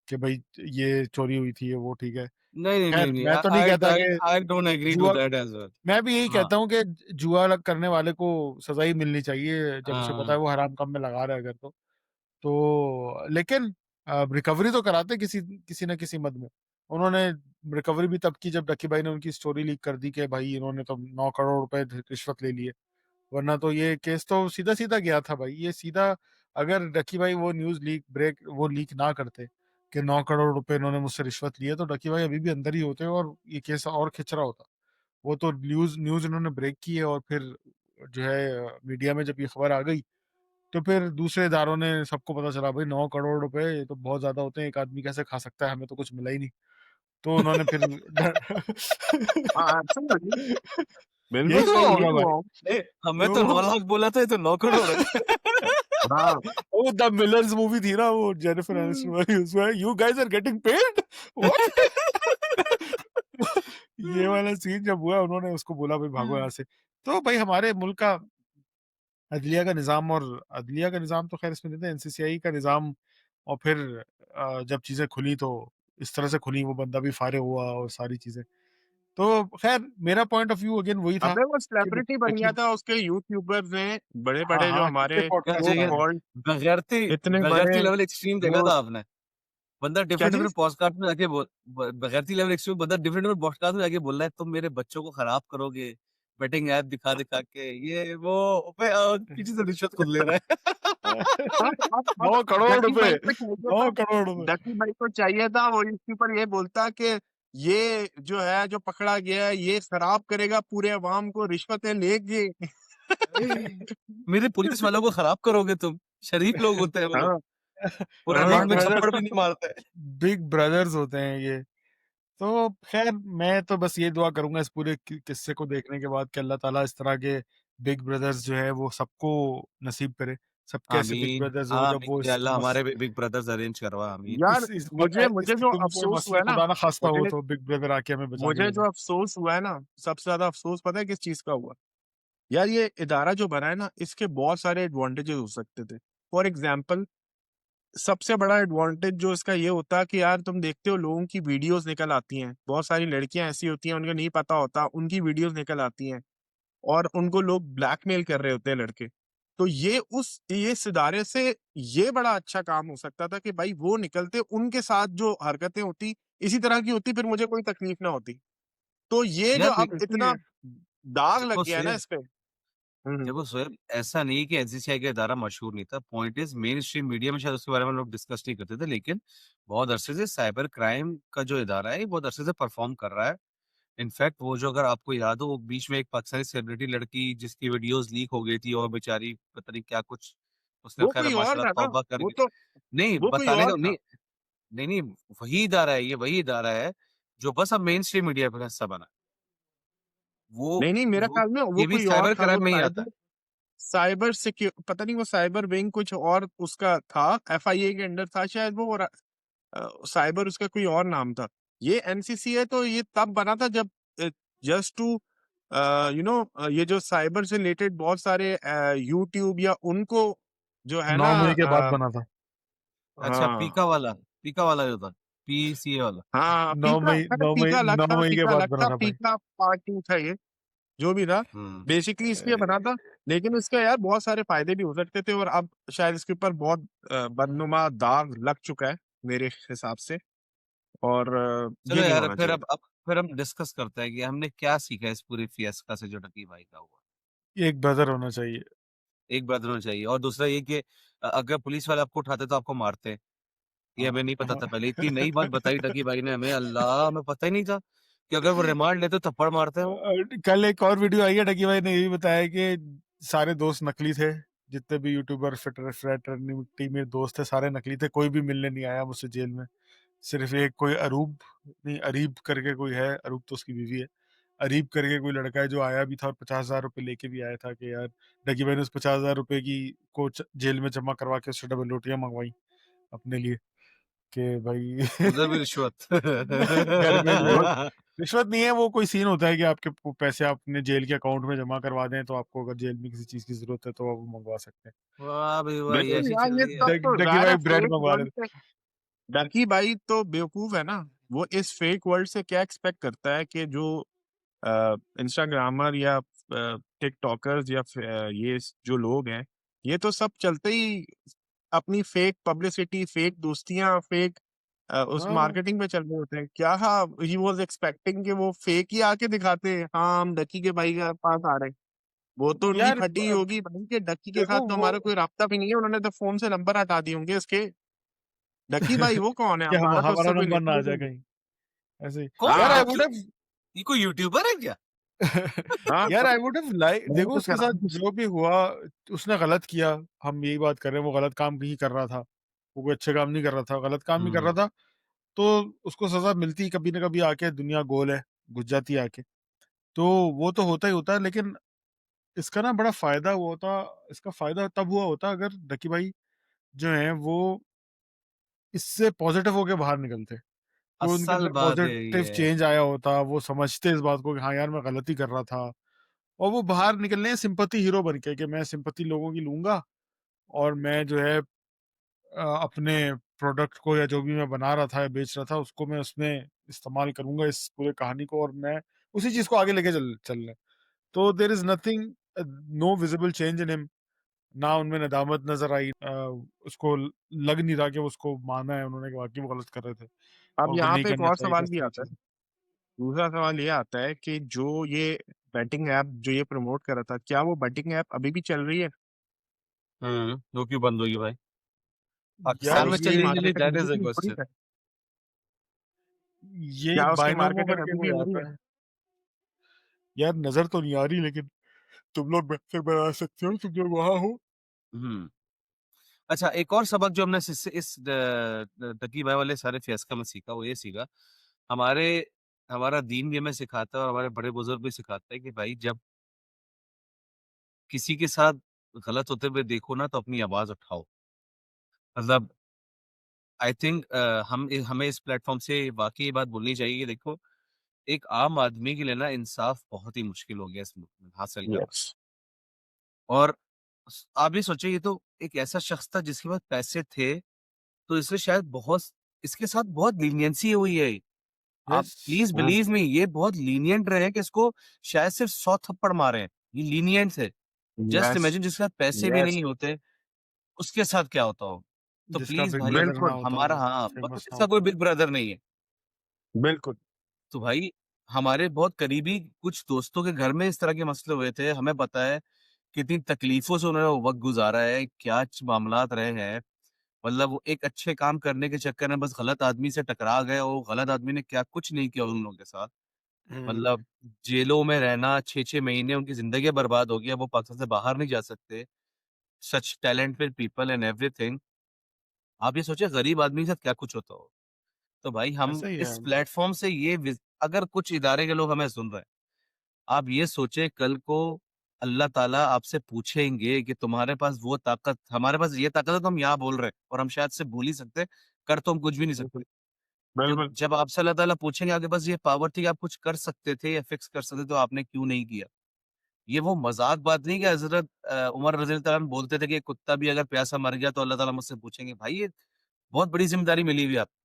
कि भाई ये चोरी हुई थी, ये वो ठीक है। नहीं, नहीं, नहीं, खैर नहीं। मैं तो नहीं आई कहता आई कि आई डोंट एग्री टू जुआ दैट एज़ वेल। मैं भी यही हाँ, कहता हूँ कि जुआ करने वाले को सज़ा ही मिलनी चाहिए, जब उसे पता हाँ। है वो हराम काम में लगा रहा है अगर तो। तो लेकिन रिकवरी तो कराते किसी किसी न किसी मद में। उन्होंने रिकवरी भी तब की जब डक्की भाई ने उनकी स्टोरी लीक कर दी कि भाई इन्होंने तो 9 करोड़ रुपए रिश्वत ले लिए। वरना तो ये केस तो सीधा-सीधा गया था भाई। ये सीधा अगर डक्की भाई वो न्यूज़ वो लीक ना करते कि 9 करोड़ रुपए इन्होंने मुझसे रिश्वत लिए, तो डक्की भाई अभी भी अंदर ही होते और ये केस और खिंच रहा होता। वो तो न्यूज़ न्यूज़ इन्होंने ब्रेक की है और फिर जो है मीडिया में जब ये खबर आ गई, तो फिर दूसरे इदारों ने सबको पता चला भाई 9 करोड़ रुपए ये तो बहुत ज़्यादा होते हैं, एक आदमी कैसे खा सकता है, हमें तो कुछ मिला ही नहीं। तो उन्होंने फिर हाँ, एब्सोल्यूटली। यही बिल्कुल हुआ सही, होगा यही हुआ भाई। होगा। ए, हमें तो 9 तो लाख बोला था, ये तो 9 करोड़ है। हाँ। वो द मिलर्स मूवी थी ना, वो जेनिफर एनिस्टन वाली, उसमें you guys are getting paid what. ये वाला सीन जब हुआ उन्होंने उसको बोला भाई भागो यहाँ से। तो भाई हमारे मुल्क का अदलिया का निज़ाम तो ख़ैर इसमें नहीं था, एनसीसीआई का निज़ाम। और फिर जब चीज़ें खुली तो इस तरह से खुली, वो बंदा भी फारिग हुआ और सारी चीज़ें। तो ख़ैर मेरा पॉइंट ऑफ व्यू अगेन वही था अबे वो कि सेलिब्रिटी बन डक्की गया था, उसके यूट्यूबर्स ने हाँ, बड़े-बड़े जो हाँ, हमारे कितने क्या सो पॉडकास्ट चाहिए? में कॉल्ड बगैरती इतने बड़े बगैरती लेवल एक्सट्रीम देखा जो था आपने? बंदा क्या डिफरेंट चीज़? डिफरेंट पॉडकास्ट में जाके बोल ब बगैरती लेवल एक्सट्रीम बंदा डिफरेंट डिफरेंट पॉडकास्ट में जाके बोल रहा है, तुम मेरे बच्चों को खराब करोगे, बेटिंग ऐप दिखा-दिखा के, ये वो। अबे पीछे से रिश्वत खुद ले रहा अब 9 करोड़ डकी रुपए, भाई को चाहिए 9 था करोड़ रुपए। डकी भाई को चाहिए था वो इसके ऊपर ये बोलता कि ये जो है जो पकड़ा गया है ये खराब करेगा पूरे अवाम को रिश्वतें लेके। है। मेरे पुलिस वालों को खराब करोगे तुम, शरीफ लोग होते हैं वो लोग, हाँ, पूरे बिग हाँ, अवाम में हाँ। ब्रदर थप्पड़ भी नहीं मारते। बिग ब्रदर्स होते हैं ये। तो ख़ैर मैं तो बस ये दुआ करूँगा इस पूरे किस्से को देखने के बाद कि अल्लाह ताला इस तरह के बिग ब्रदर्स जो है वो सबको नसीब करे। सबके ऐसे बिग आमीन, ब्रदर्स हो जब वो आमीन या इस अल्लाह मस हमारे भी बिग ब्रदर्स अरेंज करवा, आमीन। यार मुझे इसकी जो कभी कोई अफ़सोस हुआ मसला है ना खुदा ना ख़ास्ता हो मुझे तो बिग ब्रदर आके हमें बचा के मुझे ले जो जाए। अफ़सोस हुआ है ना, सबसे ज़्यादा अफ़सोस पता है किस चीज़ का हुआ? यार ये इदारा जो बना है ना, इसके बहुत सारे एडवांटेजेस हो सकते थे। फॉर एग्ज़ाम्पल सबसे बड़ा एडवांटेज जो इसका ये होता है कि यार तुम देखते हो लोगों की वीडियोज़ निकल आती हैं। बहुत सारी लड़कियाँ ऐसी होती हैं उनको नहीं पता होता, उनकी वीडियोज़ निकल आती हैं और उनको लोग ब्लैकमेल कर रहे होते हैं लड़के। तो ये इस इदारे से ये बड़ा अच्छा काम हो सकता था कि भाई वो निकलते, उनके साथ जो हरकतें होती, इसी तरह की होती, फिर मुझे कोई तकलीफ ना होती। तो ये जो यार अब इतना दाग लग देखो गया है ना शेर इस पे। हुँ, हुँ। देखो सोहेब, ऐसा नहीं है कि एनसीसीआई का इदारा मशहूर नहीं था। Point is main stream media में शायद उसके बारे में लोग डिस्कस नहीं करते थे, लेकिन बहुत अरसे से साइबर क्राइम का जो इदारा है, ये बहुत अरसे से परफ़ॉर्म कर रहा है। इनफैक्ट वो जो अगर आपको याद हो, वो बीच में एक पाकिस्तानी सेलिब्रिटी लड़की जिसकी वीडियोज़ लीक हो गई थी और बेचारी पता नहीं क्या कुछ उसने वो ख़ैर कोई और माशाल्लाह था ना, तौबा वो करके तो नहीं, वो कोई बताने का और था। नहीं, नहीं, नहीं, वही इदारा है, ये वही इदारा है, जो बस अब मेन स्ट्रीम मीडिया का हिस्सा बना है। वो नहीं, नहीं मेरा वो ख्याल में वो ये भी कोई और साइबर था, वो क्राइम में ही आता है। साइबर पता नहीं वो साइबर विंग कुछ और उसका था, एफआईए के अंडर था शायद वो और साइबर उसका कोई और नाम था। ये एनसीसी है तो ये तब बना था जब जस्ट टू ये जो साइबर से रिलेटेड बहुत सारे यूट्यूब या उनको जो है 9 ना मई के बाद बना था। अच्छा हाँ, पीका वाला जो था। पीसीए वाला। हाँ, 9 पीका, मई अरे 9 मई पीका अलग 9 था, मई के पीका बाद अलग बना था, था भाई। पीका पार्ट 2 था ये, जो भी था। हम्म। बेसिकली इसलिए बना था, लेकिन इसके यार बहुत सारे फायदे भी हो सकते थे, और अब शायद इसके ऊपर बहुत बदनुमा दाग लग चुका है मेरे हिसाब से, और चलो ये नहीं यार, होना फिर चाहिए। अब फिर हम डिस्कस करते हैं कि हमने क्या सीखा इस पूरी फियस्का से जो डकी भाई का हुआ। एक ब्रदर होना चाहिए। एक ब्रदर होना चाहिए, और दूसरा ये कि अगर पुलिस वाले आपको उठाते तो आपको मारते। ये हमें नहीं पता था पहले। इतनी नई बात बताई डकी भाई ने हमें, अल्लाह! हमें पता ही नहीं था कि अगर वो रिमांड लेते तो थप्पड़ मारते हैं वो। कल एक और वीडियो आई है, डकी भाई ने ये भी बताया कि सारे दोस्त नकली थे, जितने भी यूट्यूबर फ्रेटर्निटी में दोस्त थे सारे नकली थे, कोई भी मिलने नहीं आया मुझसे जेल में। सिर्फ एक कोई अरूब, नहीं अरीब करके कोई है, अरूब तो उसकी बीवी है, अरीब करके कोई लड़का है जो आया भी था और 50,000 रुपए लेके भी आया था कि यार डकी भाई ने उस 50,000 रुपए की को जेल में जमा करवा के उससे डबल रोटियां मंगवाई अपने लिए, कि भाई उधर भी रिश्वत। घर में जो है गुड। रिश्वत नहीं है, वो कोई सीन होता है कि आपके पैसे आपने जेल के अकाउंट में जमा करवा दें, तो आपको अगर जेल में किसी चीज की जरूरत है तो आप वो मंगवा सकते हैं। वाह भाई वाह, ये बिल्कुल ऐसी यार, चल ये रही है। सब तो डकी जाहिर है भाई ब्रेड फेक मंगवा वर्ल्ड रहे से। डकी भाई तो बेवकूफ है ना, वो इस फेक वर्ल्ड से क्या एक्सपेक्ट करता है कि जो इंस्टाग्रामर या टिकटॉकर्स या ये जो लोग हैं, ये तो सब चलते ही अपनी फेक पब्लिसिटी, फेक दोस्तियां, फेक थे। उस हाँ मार्केटिंग पे चल रहे होते हैं। क्या हाँ, ही वाज एक्सपेक्टिंग कि वो फेक ही आके दिखाते हैं, हाँ हम डकी के भाई के पास आ रहे हैं। वो तो उनकी यार फटी होगी भाई के, डकी के साथ देखो तो वो हमारा कोई रास्ता भी नहीं है, उन्होंने तो फोन से नंबर हटा दिए होंगे इसके। डकी भाई वो कौन है, क्या हमारा तो हमारा उससे कोई नंबर ना लेना आ देना जाए नहीं। कहीं ऐसे ही। कौन यार आई हाँ वुड डकी? ये कोई यूट्यूबर है क्या? हाँ, यार आई वुड हैव लाइक, मैं देखो तो उसके कह साथ जो भी हुआ, उसने गलत किया, हम यही बात कर रहे हैं, वो गलत काम ही कर रहा था, वो कोई अच्छे काम नहीं कर रहा था, गलत काम ही कर रहा हम्म। था, तो उसको सजा मिलती कभी ना कभी, आके दुनिया गोल है, घुस जाती है आके, तो वो तो होता ही होता है, लेकिन इसका ना बड़ा फायदा हुआ होता, इसका फायदा तब हुआ होता अगर डकी भाई जो है वो इससे पॉजिटिव होके बाहर निकलते, कोई उनके असल अंदर बात है पॉजिटिव ये। चेंज आया होता, वो समझते इस बात को कि हाँ यार मैं गलती कर रहा था, और वो बाहर निकलने सिंपैथी हीरो बन के कि मैं सिंपैथी लोगों की लूँगा, और मैं जो है अपने प्रोडक्ट को या जो भी मैं बना रहा था या बेच रहा था उसको मैं उसमें इस्तेमाल करूँगा इस पूरे कहानी को, और मैं उसी चीज़ को आगे लेके चल रहा है। तो there is nothing, no visible change in him, ना उनमें नदामत नज़र आई, उसको लग नहीं रहा कि वो उसको माना है उन्होंने कि वाक़ई वो गलत कर रहे थे और अब उनको यहाँ नहीं पे एक करना और चाहिए था सवाल इस भी तरह की आता है। चीज़ें। दूसरा सवाल ये आता है कि जो ये बेटिंग ऐप जो ये प्रमोट कर रहा था, क्या वो बेटिंग ऐप अभी भी चल रही है? वो क्यों बंद होगी भाई? यार पाकिस्तान और में उसकी चल रही नहीं, मार्केटिंग दैट अभी इज अ भी हो रही क्वेश्चन। है? ये क्या उसकी बायनोमो मार्केटिंग करके अभी भी कोई हो रही है? आता है। यार नज़र तो नहीं आ रही, लेकिन तुम लोग बेहतर बना सकते हो, तुम लोग वहाँ हो। हम्म। अच्छा, एक और सबक जो हमने इस डकी भाई वाले सारे फियस्का में सीखा, वो ये सीखा, हमारे हमारा दीन भी हमें सिखाता है और हमारे बड़े बुजुर्ग भी सिखाते हैं कि भाई जब किसी के साथ गलत होते हुए देखो ना, तो अपनी आवाज उठाओ। मतलब आई थिंक हमें इस प्लेटफॉर्म से वाकई ये बात बोलनी चाहिए कि देखो, एक आम आदमी के लिए ना इंसाफ बहुत ही मुश्किल हो गया इस मुल्क में हासिल करना। यस। और आप भी सोचिए, ये तो एक ऐसा शख्स था जिसके पास पैसे थे, तो इसलिए शायद बहुत इसके साथ बहुत लीनियंसी हुई है। आप यस। प्लीज बिलीव मी, ये बहुत लीनियंट रहे हैं कि इसको शायद सिर्फ 100 थप्पड़ मारे हैं। ये लीनियंट है। Just yes. इमेजिन जिसके साथ पैसे भी यस। नहीं होते, उसके साथ क्या होता हो। तो जिसका प्लीज बिग भाई, ब्रदर ना बिल्कुल। होता हमारा, हो, हाँ, बस फेमस ना इसका कोई होता हो। बिग ब्रदर नहीं है। बिल्कुल। तो भाई, हमारे बहुत करीबी कुछ दोस्तों के घर में इस तरह के मसले हुए थे, हमें पता है कितनी तकलीफों से उन्होंने वो वक्त गुजारा है, क्या मामलात रहे हैं। मतलब वो एक अच्छे काम करने के चक्कर में बस गलत आदमी से टकरा गए, और गलत आदमी ने क्या कुछ नहीं किया उन लोगों के साथ। हम्म। मतलब जेलों में रहना 6-6 महीने, उनकी ज़िंदगी बर्बाद हो गई, अब वो पाकिस्तान से बाहर नहीं जा सकते। सच टैलेंटेड पीपल एंड एवरीथिंग। आप ये सोचिए गरीब आदमी के साथ क्या कुछ होता हो। तो भाई हम ऐसा ही है। इस प्लेटफ़ॉर्म से अगर कुछ इदारे के लोग हमें सुन रहे हैं, आप ये सोचिए कल को अल्लाह ताला आपसे पूछेंगे कि तुम्हारे पास वो ताकत, हमारे पास ये ताकत है तो हम यहाँ बोल रहे हैं, और हम शायद से भूल ही सकते हैं, कर तो हम कुछ भी नहीं बिल्कुल। सकते। तो बिल्कुल। जब आपसे अल्लाह ताला पूछेंगे आपके पास ये पावर थी कि आप कुछ कर सकते थे या फिक्स कर सकते थे, तो आपने क्यों नहीं किया? ये वो मज़ाक बात नहीं कि हज़रत उमर रज़ी अल्लाह तआला अन्हु बोलते थे कि कुत्ता भी अगर प्यासा मर गया तो अल्लाह ताला मुझसे पूछेंगे। भाई ये बहुत बड़ी ज़िम्मेदारी मिली हुई है आपको।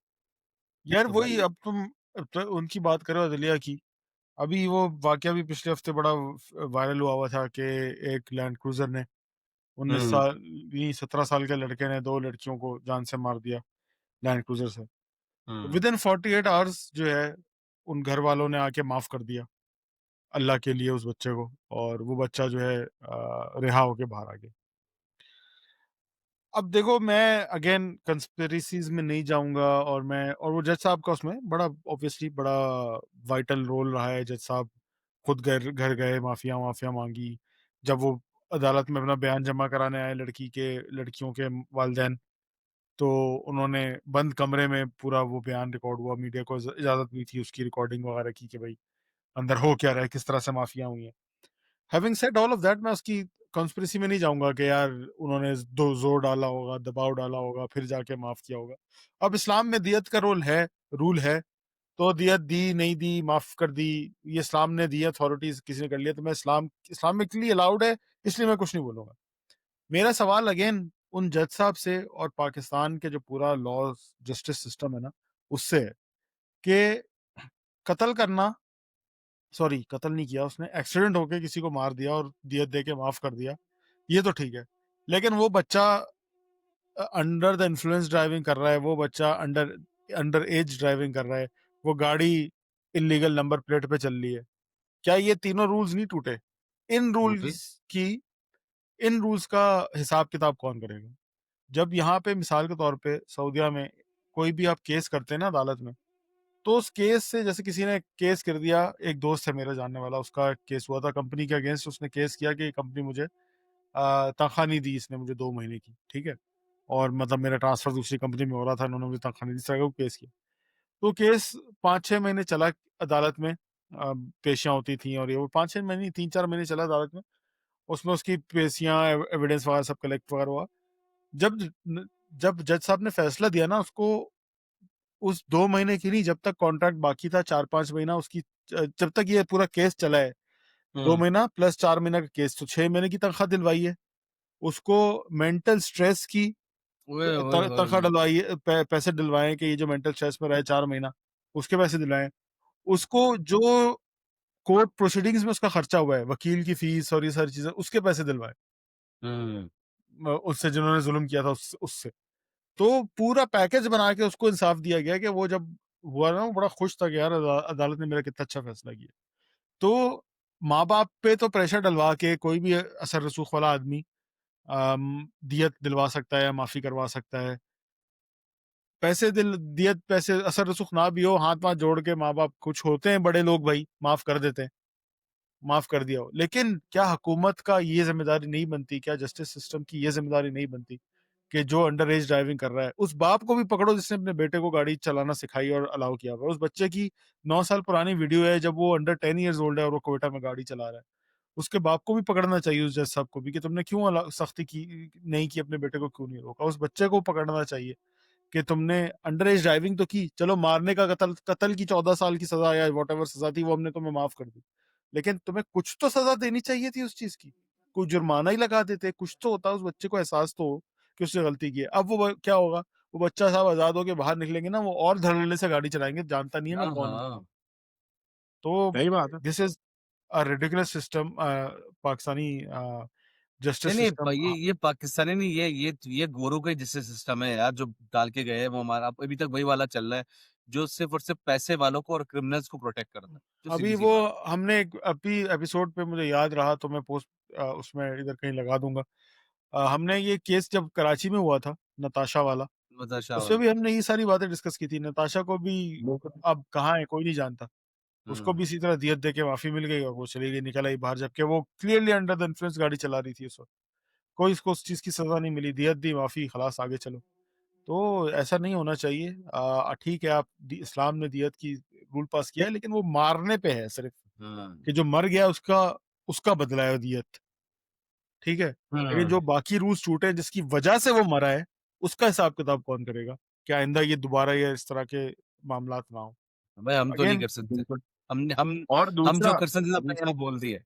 यार तो वही भाई अब तुम अब तो उनकी बात करो अदलिया की, अभी वो वाकया भी पिछले हफ्ते बड़ा वायरल हुआ था कि एक लैंड क्रूजर ने 19 हुँ, साल नहीं 17 साल के लड़के ने 2 लड़कियों को जान से मार दिया लैंड क्रूजर से। हुँ, विदिन 48 आवर्स जो है, उन घर वालों ने आके माफ़ कर दिया अल्लाह के लिए उस बच्चे को, और वो बच्चा जो है रिहा होके बाहर आ गया। अब देखो मैं अगेन कंस्पिरेसीज़ में नहीं जाऊँगा, और वो जज साहब का उसमें बड़ा ऑब्वियसली बड़ा वाइटल रोल रहा है। जज साहब खुद घर घर गए, माफ़िया माँगी। जब वो अदालत में अपना बयान जमा कराने आए लड़कियों के वालिदैन, तो उन्होंने बंद कमरे में पूरा वो बयान रिकॉर्ड हुआ, मीडिया को इजाज़त नहीं थी उसकी रिकॉर्डिंग वगैरह की कि भई अंदर हो क्या रहा है, किस तरह से माफ़िया हुई हैं। Having said all of that, मैं उसकी कॉन्स्पिरेसी में नहीं जाऊँगा कि यार उन्होंने दो ज़ोर डाला होगा, दबाव डाला होगा, फिर जाके माफ़ किया होगा। अब इस्लाम में दियत का रूल है, तो दियत दी, नहीं दी, माफ़ कर दी, ये इस्लाम ने दी है, अथॉरिटीज़ किसी ने कर लिया, तो मैं इस्लामिकली अलाउड है, इसलिए मैं कुछ नहीं बोलूँगा। मेरा सवाल अगेन उन जज साहब से और पाकिस्तान के जो पूरा लॉ जस्टिस सिस्टम है ना, उससे है कि कत्ल करना, सॉरी कत्ल नहीं किया उसने, एक्सीडेंट होके किसी को मार दिया और दियत दे के माफ़ कर दिया, ये तो ठीक है। लेकिन वो बच्चा अंडर द इन्फ्लुएंस ड्राइविंग कर रहा है, वो बच्चा अंडर अंडर एज ड्राइविंग कर रहा है, वो गाड़ी इल्लीगल नंबर प्लेट पे चल रही है। क्या ये तीनों रूल्स नहीं टूटे? इन वो भी रूल्स की इन रूल्स का हिसाब-किताब कौन करेगा? जब यहाँ पे मिसाल के तौर पे सऊदीया में कोई भी आप केस करते हैं ना अदालत में, तो उस केस से जैसे किसी ने केस कर दिया, एक दोस्त है मेरा जानने वाला, उसका केस हुआ था कंपनी के अगेंस्ट, उसने केस किया कि कंपनी मुझे तनख्वाह नहीं दी इसने मुझे 2 महीने की, ठीक है? और मतलब मेरा ट्रांसफ़र दूसरी कंपनी में हो रहा था, इन्होंने मुझे तनख्वाह नहीं दी, इस तरह का वो केस किया। तो केस 5-6 महीने चला अदालत में, पेशियाँ होती थीं और ये वो 5-6 महीने नहीं, 3-4 महीने चला अदालत में। उसमें उसकी पेशियाँ, एविडेंस वगैरह सब कलेक्ट वगैरह हुआ। जब न जब जज साहब ने फैसला दिया ना उसको, उस 2 महीने की नहीं, जब तक कॉन्ट्रैक्ट बाकी था 4-5 महीना उसकी, जब तक ये पूरा केस चला है, 2 हुँ, महीना प्लस 4 महीने का केस, तो 6 महीने की तनख्वाह दिलवाई है। उसको मेंटल स्ट्रेस की ओए होए तनख्वाह होए! डलवाई है, पैसे डलवाए कि ये जो मेंटल स्ट्रेस में रहे 4 महीना, उसके पैसे दिलवाए। उसको जो कोर्ट प्रोसीडिंग्स में उसका खर्चा हुआ है, वकील की फीस और ये सारी चीज़ें, उसके पैसे दिलवाए। हुँ, उससे जिन्होंने ज़ुल्म किया था उससे। तो पूरा पैकेज बना के उसको इंसाफ दिया गया कि वो जब हुआ ना, वो बड़ा खुश था कि यार अदालत ने मेरा कितना अच्छा फैसला किया। तो माँ-बाप पे तो प्रेशर डलवा के कोई भी असर रसूख वाला आदमी दियत दिलवा सकता है या माफ़ी करवा सकता है। पैसे असर रसूख ना भी हो, हाथ-वाथ जोड़ के माँ-बाप, कुछ होते हैं बड़े लोग भाई, माफ़ कर देते हैं, माफ़ कर दिया हो। लेकिन क्या हुकूमत का ये ज़िम्मेदारी नहीं बनती, क्या जस्टिस सिस्टम की ये ज़िम्मेदारी नहीं बनती कि जो अंडर एज ड्राइविंग कर रहा है, उस बाप को भी पकड़ो जिसने अपने बेटे को गाड़ी चलाना सिखाई और अलाउ किया हुआ है। उस बच्चे की 9 साल पुरानी वीडियो है जब वो अंडर 10 इयर्स ओल्ड है और वो क्वेटा में गाड़ी चला रहा है। उसके बाप को भी पकड़ना चाहिए उस जज साहब को भी कि तुमने क्यों सख्ती की नहीं की, अपने बेटे को क्यों नहीं रोका। उस बच्चे को पकड़ना चाहिए कि तुमने अंडर एज ड्राइविंग तो की, चलो मारने का कत्ल कत्ल की 14 साल की सजा या व्हाटएवर सजा थी वो हमने तुम्हें माफ कर दी, लेकिन तुम्हें कुछ तो सजा देनी चाहिए थी उस चीज की। कोई जुर्माना ही लगा देते, कुछ तो होता, उस बच्चे को एहसास तो हो कि उसने गलती की है। अब वो क्या होगा, वो बच्चा साहब आजाद होके बाहर निकलेंगे ना, वो और धड़ल्ले से गाड़ी चलाएंगे, जानता नहीं है मैं हाँ, कौन हूँ। हाँ। तो सही बात है। This is a ridiculous system, Pakistani नहीं, जस्टिस नहीं प सिस्टम। ये पाकिस्तानी नहीं, ये गोरों का ही जैसे सिस्टम है यार, जो डाल के गए हैं वो हमारा अभी तक वही वाला चल रहा है, जो सिर्फ़ और सिर्फ़ पैसे वालों को और क्रिमिनल्स को प्रोटेक्ट करता है, जो अभी सीधी-सी वो बात हमने एक अभी एपिसोड पे मुझे याद रहा तो मैं पोस्ट उसमें इधर कहीं लगा दूंगा। हमने ये केस जब कराची में हुआ था, नताशा वाला, है, बताशा उसमें वाला। भी हमने ये सारी बातें डिस्कस की थी। नताशा को भी बिल्कुल। अब कहाँ है कोई नहीं जानता। उसको हुँ, भी इसी तरह दियत दे के माफी मिल गई और वो चली गई, निकल आई बाहर, जबकि वो क्लियरली अंडर द इन्फ्लुएंस गाड़ी चला रही थी उस वक्त। कोई इसको उस चीज की सजा नहीं मिली, दियत दी, माफी, खलास, आगे चलो। तो ऐसा नहीं होना चाहिए। ठीक है, इस्लाम ने दियत की रूल पास किया है, लेकिन वो मारने पे है सिर्फ, हाँ। कि जो मर गया उसका उसका बदला है दियत, ठीक है? लेकिन हुँ, जो बाकी रूल्स टूटे हैं जिसकी वजह से वो मरा है, उसका हिसाब-किताब कौन करेगा? कि आइंदा ये दोबारा ये इस तरह के मामलात ना हो। भाई हम तो नहीं अगेन कर सकते। बिल्कुल। हमने और हम जो दूसरा कर सकते थे दूस अपने यहाँ बोल दिए।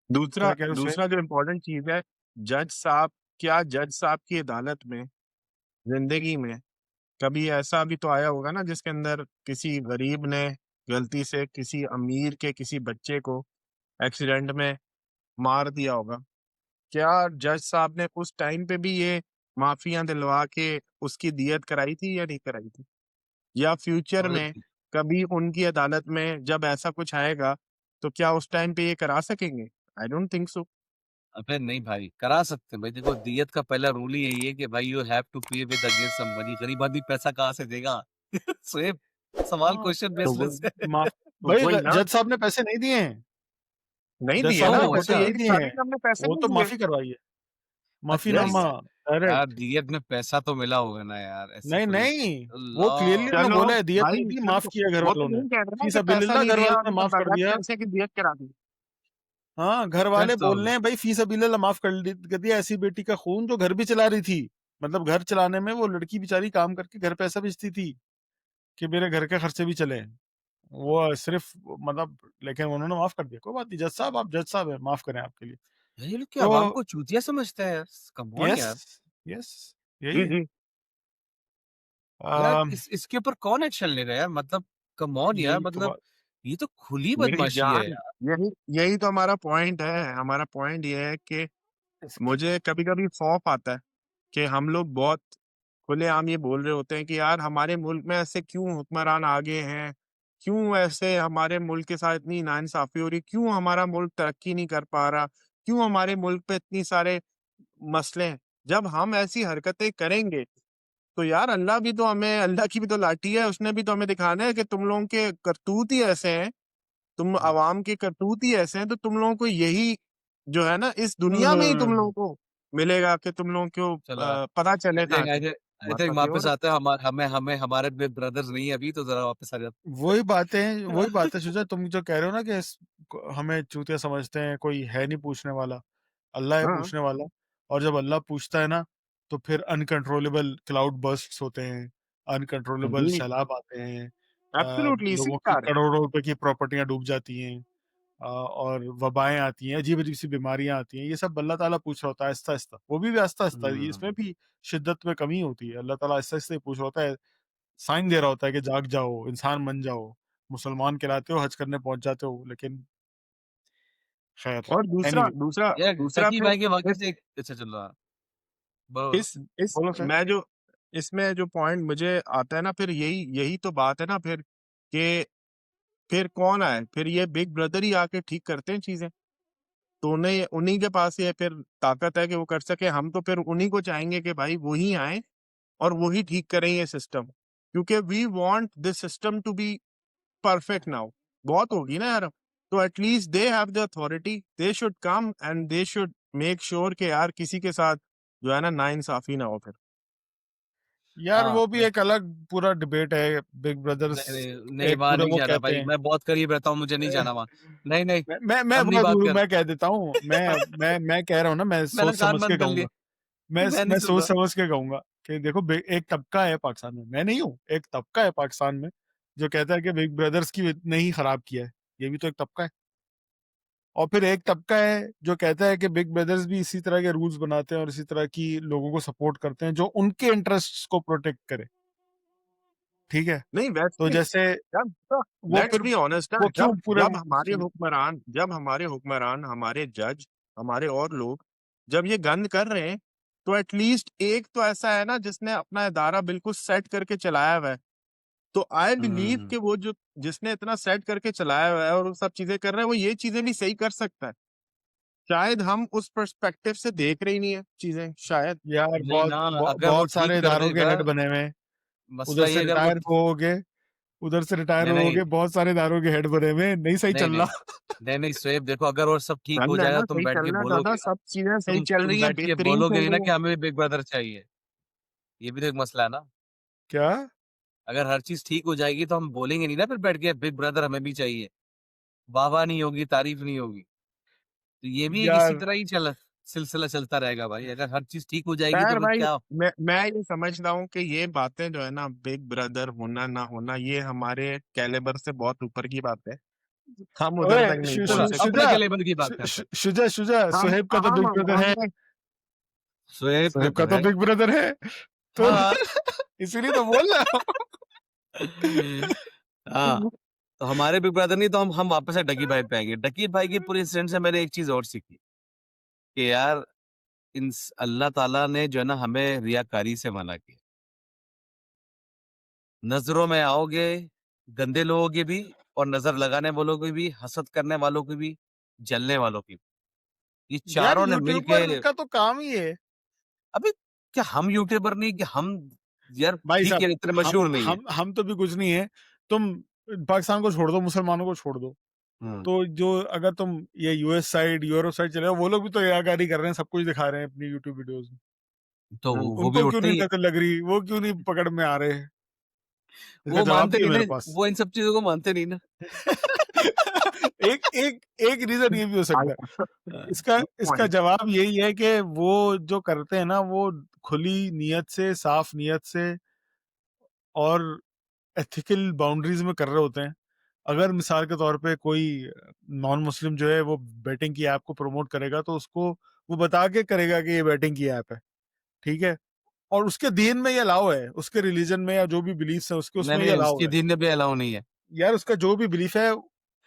दूसरा क्या कह रहे हो शेख? दूसरा जो इम्पोर्टेंट चीज़ है, जज साहब, क्या जज साहब की अदालत में ज़िंदगी में कभी ऐसा भी तो आया होगा ना जिसके अंदर किसी गरीब ने गलती से किसी अमीर के किसी बच्चे को एक्सीडेंट में मार दिया होगा। क्या जज साहब ने उस टाइम पे भी ये माफियां दिलवा के उसकी दियत कराई थी या नहीं कराई थी? या फ्यूचर और में कभी उनकी अदालत में जब ऐसा कुछ आएगा तो क्या उस टाइम पे ये करा सकेंगे? I don't think so. अबे नहीं भाई, करा सकते हैं भाई। देखो, दियत का पहला रूल ही यही है कि भाई यू हैव टू पे विद अगेंस्ट सम मनी। गरीब आदमी पैसा कहाँ से देगा? सोएब, सवाल हाँ, क्वेश्चन तो वो बेसलेस है। माफ तो भाई वही ना, जज साहब ने पैसे नहीं दिए हैं। नहीं जज दिए साहब ना, ने ओह वो तो पैसे अच्छा। यही नहीं दिए दिखा रहे हैं। हैं कि हमने पैसे वो नहीं तो दिए। माफी करवाई है, अच्छा यस। माफीनामा यार, डायरेक्ट। दियत में पैसा तो मिला होगा ना यार, ऐसे नहीं थोड़ी। नहीं, वो क्लियरली अल्लाह। उन्होंने चलो बोला है दियत भाई, नहीं दी, माफ चलो किया घर वो तो वालों ने। नहीं कह रहे ना फी कि पैसा सबिलिल्लाह नहीं घर दिया वालों और ने मतलब माफ कर बगैर दिया। पैसे की दियत करा दी। हाँ, घर वाले दैट्स बोल ऑल। रहे हैं भाई फी सबिलिल्लाह माफ कर दिया। ऐसी बेटी का खून जो घर भी चला रही थी, मतलब घर चलाने में वो लड़की बेचारी काम करके घर पैसा भेजती थी कि मेरे घर के खर्चे भी चले। वो सिर्फ मतलब, लेकिन उन्होंने माफ कर दिया। कोई बात नहीं, जज साहब आप जज साहब है, माफ करें आपके लिए। यार ये लोग क्या तो आवाम को चूतिया समझते हैं यार? कम ऑन यस, यार। यस, यही जी है। जी। यार अम, इसके ऊपर कौन एक्शन ले रहा है यार? मतलब कम ऑन यार, यही तो मतलब बात। ये तो खुली मेरी बदमाशी है जान, यार। यही यही तो हमारा पॉइंट है। हमारा पॉइंट ये है कि मुझे कभी कभी खौफ आता है कि हम लोग बहुत खुलेआम ये बोल रहे होते हैं कि यार हमारे मुल्क में ऐसे क्यों हुक्मरान आगे हैं, क्यों ऐसे हमारे मुल्क के साथ इतनी नाइंसाफी हो रही, क्यों हमारा मुल्क तरक्की नहीं कर पा रहा, क्यों हमारे मुल्क पे इतनी सारे मसले हैं। जब हम ऐसी हरकतें करेंगे तो यार अल्लाह भी तो हमें, अल्लाह की भी तो लाठी है, उसने भी तो हमें दिखाना है कि तुम लोगों के करतूत ही ऐसे हैं, तुम अवाम के करतूत ही ऐसे हैं, तो तुम लोगों को यही जो है ना इस दुनिया में ही तुम लोगों को मिलेगा कि तुम लोगों को चला। पता चले कहाँ से। आई हमारे थिंक पास ये हो वापस रहा आते हैं। हमें हमें हमारे ब्रदर्स नहीं है अभी, तो जरा वापस आ जाते वही बात है शुजा, तुम जो कह रहे हो ना कि हमें चूतिया समझते हैं, कोई है नहीं पूछने वाला, अल्लाह है है। हाँ पूछने वाला। और जब अल्लाह पूछता है ना, तो फिर अनकंट्रोलेबल क्लाउड बर्स्ट्स होते हैं, अनकंट्रोलेबल जी, सैलाब आते हैं, एब्सोल्युटली इसी लोगों की कारण। करोड़ों रुपए की प्रॉपर्टियां डूब जाती हैं, और वबाएं आती हैं, अजीब अजीब सी बीमारियां आती हैं। ये सब अल्लाह ताला पूछ रहा होता है आहिस्ता आहिस्ता, वो भी आहिस्ता आहिस्ता, इसमें भी शिद्दत में कमी होती है। अल्लाह ताला आहिस्ता आहिस्ता ही पूछ रहा होता है, साइन दे रहा होता है कि जाग जाओ, इंसान बन जाओ, मुसलमान कहलाते हो, हज करने पहुंच जाते हो, लेकिन खैर, और दूसरा एनीवे, दूसरा यार दूसरा टकी फिर भाई के वाकई इस से एक अच्छा चल रहा। बोलो। इस बोलो सर। मैं जो इसमें जो पॉइंट मुझे आता है ना, फिर यही यही तो बात है ना फिर कि फिर कौन आए, फिर ये बिग ब्रदर ही आके ठीक करते हैं चीजें। तो उन्हें, उन्हीं के पास ये फिर ताकत है कि वो कर सके। हम तो फिर उन्हीं को चाहेंगे कि भाई वही आए और वही ठीक करें ये सिस्टम, क्योंकि we want this system to be perfect now. बहुत होगी ना यार, तो at least they have the authority, they should come and they should make sure कि यार किसी के साथ जो है ना नाइंसाफी ना हो फिर। यार हाँ वो भी एक अलग पूरा डिबेट है, बिग ब्रदर्स नहीं नहीं नहीं, एक वहां पूरे नहीं वो जाना कहते भाई, हैं। मैं बहुत करीब रहता हूँ, मुझे नहीं जाना वहां। नहीं नहीं, मैं हम नहीं बहुत बात दूर हूँ, कर। मैं कह देता हूँ, मैं कह रहा हूँ ना, मैं मैंने सोच कान समझ के बंद कर कहूंगा। लिए। मैं नहीं मैं सुन सोच रहा। समझ के कहूंगा कि देखो, एक तबका है पाकिस्तान में, मैं नहीं हूँ, एक तबका है पाकिस्तान में जो कहता है कि बिग ब्रदर्स की ने ही खराब किया है। ये भी तो एक तबका है। और फिर एक तबका है जो कहता है कि बिग ब्रदर्स भी इसी तरह के रूल्स बनाते हैं और इसी तरह की लोगों को सपोर्ट करते हैं जो उनके इंटरेस्ट्स को प्रोटेक्ट करे। ठीक है, नहीं तो वैसे जैसे जब वो लेट्स फिर बी ऑनेस्ट ना, वो क्यों जब पूरे जब हमारे हुक्मरान, हमारे जज, हमारे और लोग जब ये गंद कर रहे हैं, तो एटलीस्ट एक तो ऐसा है ना जिसने अपना इदारा बिल्कुल सेट करके चलाया हुआ है। तो आई बिलीव हम्म कि वो जो जिसने इतना सेट करके चलाया हुआ है और वो सब चीजें कर रहा है, वो ये चीजें भी सही कर सकता है। शायद हम उस पर्सपेक्टिव से देख रहे ही नहीं है चीजें, शायद। यार नहीं ना, अगर वो बहुत ठीक सारे कर इदारों के देगा। हेड बने हुए हैं। मसला उधर से ये अगर वो रिटायर होगे, उधर से रिटायर नहीं नहीं होगे, बहुत सारे इदारों के हेड बने हुए हैं, नहीं सही नहीं चल नहीं रहा। नहीं नहीं सोएब, देखो अगर वो सब ठीक हो चल रहा है जाएगा, ना, तुम सही बैठ चल के रहा है दादा, बोलोगे। सब चीजें सही चल तुम रही हैं, बैठ के बेहतरीन बोलोगे चल नहीं ना रही कि हैं। हमें बिग ब्रदर चाहिए। ये भी तो एक मसला है ना। क्या? अगर हर चीज ठीक हो जाएगी तो हम बोलेंगे नहीं ना फिर बैठ के बिग ब्रदर हमें भी चाहिए। वाह वाह नहीं होगी, तारीफ नहीं होगी। तो ये भी एक इसी यार तरह ही सिलसिला चलता रहेगा भाई। अगर हर चीज ठीक हो जाएगी तो खैर फिर भाई, क्या। मैं ये समझता हूँ कि ये बातें जो है ना, बिग ब्रदर होना ना होना, ये हमारे कैलिबर से बहुत ऊपर की बात है। हम उधर ओए तक नहीं चलो पहुंच सकते। अपने शुजा, के लेवल की बात करते हैं। शुजा, हम सुहेब का तो बिग हम ब्रदर है। सोएब के सुहेब का तो तो है। बिग ब्रदर है। तो हाँ। इसीलिए तो बोल रहा हूँ। हाँ, तो हमारे बिग ब्रदर नहीं तो हम वापस से डकी भाई पे आएँगे। डकी भाई की पूरे इंसिडेंट से मैंने एक चीज़ और सीखी कि यार अल्लाह ताला ने जो है ना हमें रियाकारी से मना किया। नज़रों में आओगे, गंदे लोगों की भी और नज़र लगाने वालों की भी, हसद करने वालों की भी, जलने वालों की भी। ये यार चारों ने मिलके यूट्यूबर का तो काम ही है। अबे क्या हम यूट्यूबर नहीं कि हम यार भाई ठीक साहब, है इतने मशहूर नहीं है। हम तो भी कुछ नहीं है। तुम पाकिस्तान को छोड़ दो, मुसलमानों को छोड़ दो। हुँ, तो जो अगर तुम ये यूएस साइड, यूरोप साइड चले जाओ, वो लोग भी तो रियाकारी कर रहे हैं, सब कुछ दिखा रहे हैं अपनी यूट्यूब वीडियोज़ में। तो वो भी उनको क्यों उठते नहीं ही हैं। नज़र लग रही? वो क्यों नहीं पकड़ में आ रहे? इसका वो जवाब मानते भी है नहीं मेरे ना, पास। वो इन सब चीज़ों को मानते नहीं ना। एक एक एक रीज़न ये भी हो सकता है। हाँ, इसका Good इसका point. जवाब यही है कि वो जो करते हैं ना, वो खुली नीयत से, साफ नीयत से और एथिकल बाउंड्रीज में कर रहे होते हैं। अगर मिसाल के तौर पे कोई नॉन मुस्लिम जो है वो बेटिंग की ऐप को प्रमोट करेगा, तो उसको वो बता के करेगा कि ये बेटिंग की ऐप है, ठीक है? और उसके दीन में ये अलाउ है, उसके रिलीजन में या जो भी बिलीफ्स है उसके, नहीं, उसमें ये नहीं अलाउ उसकी है। दीन में भी अलाउ नहीं है। यार उसका जो भी बिलीफ है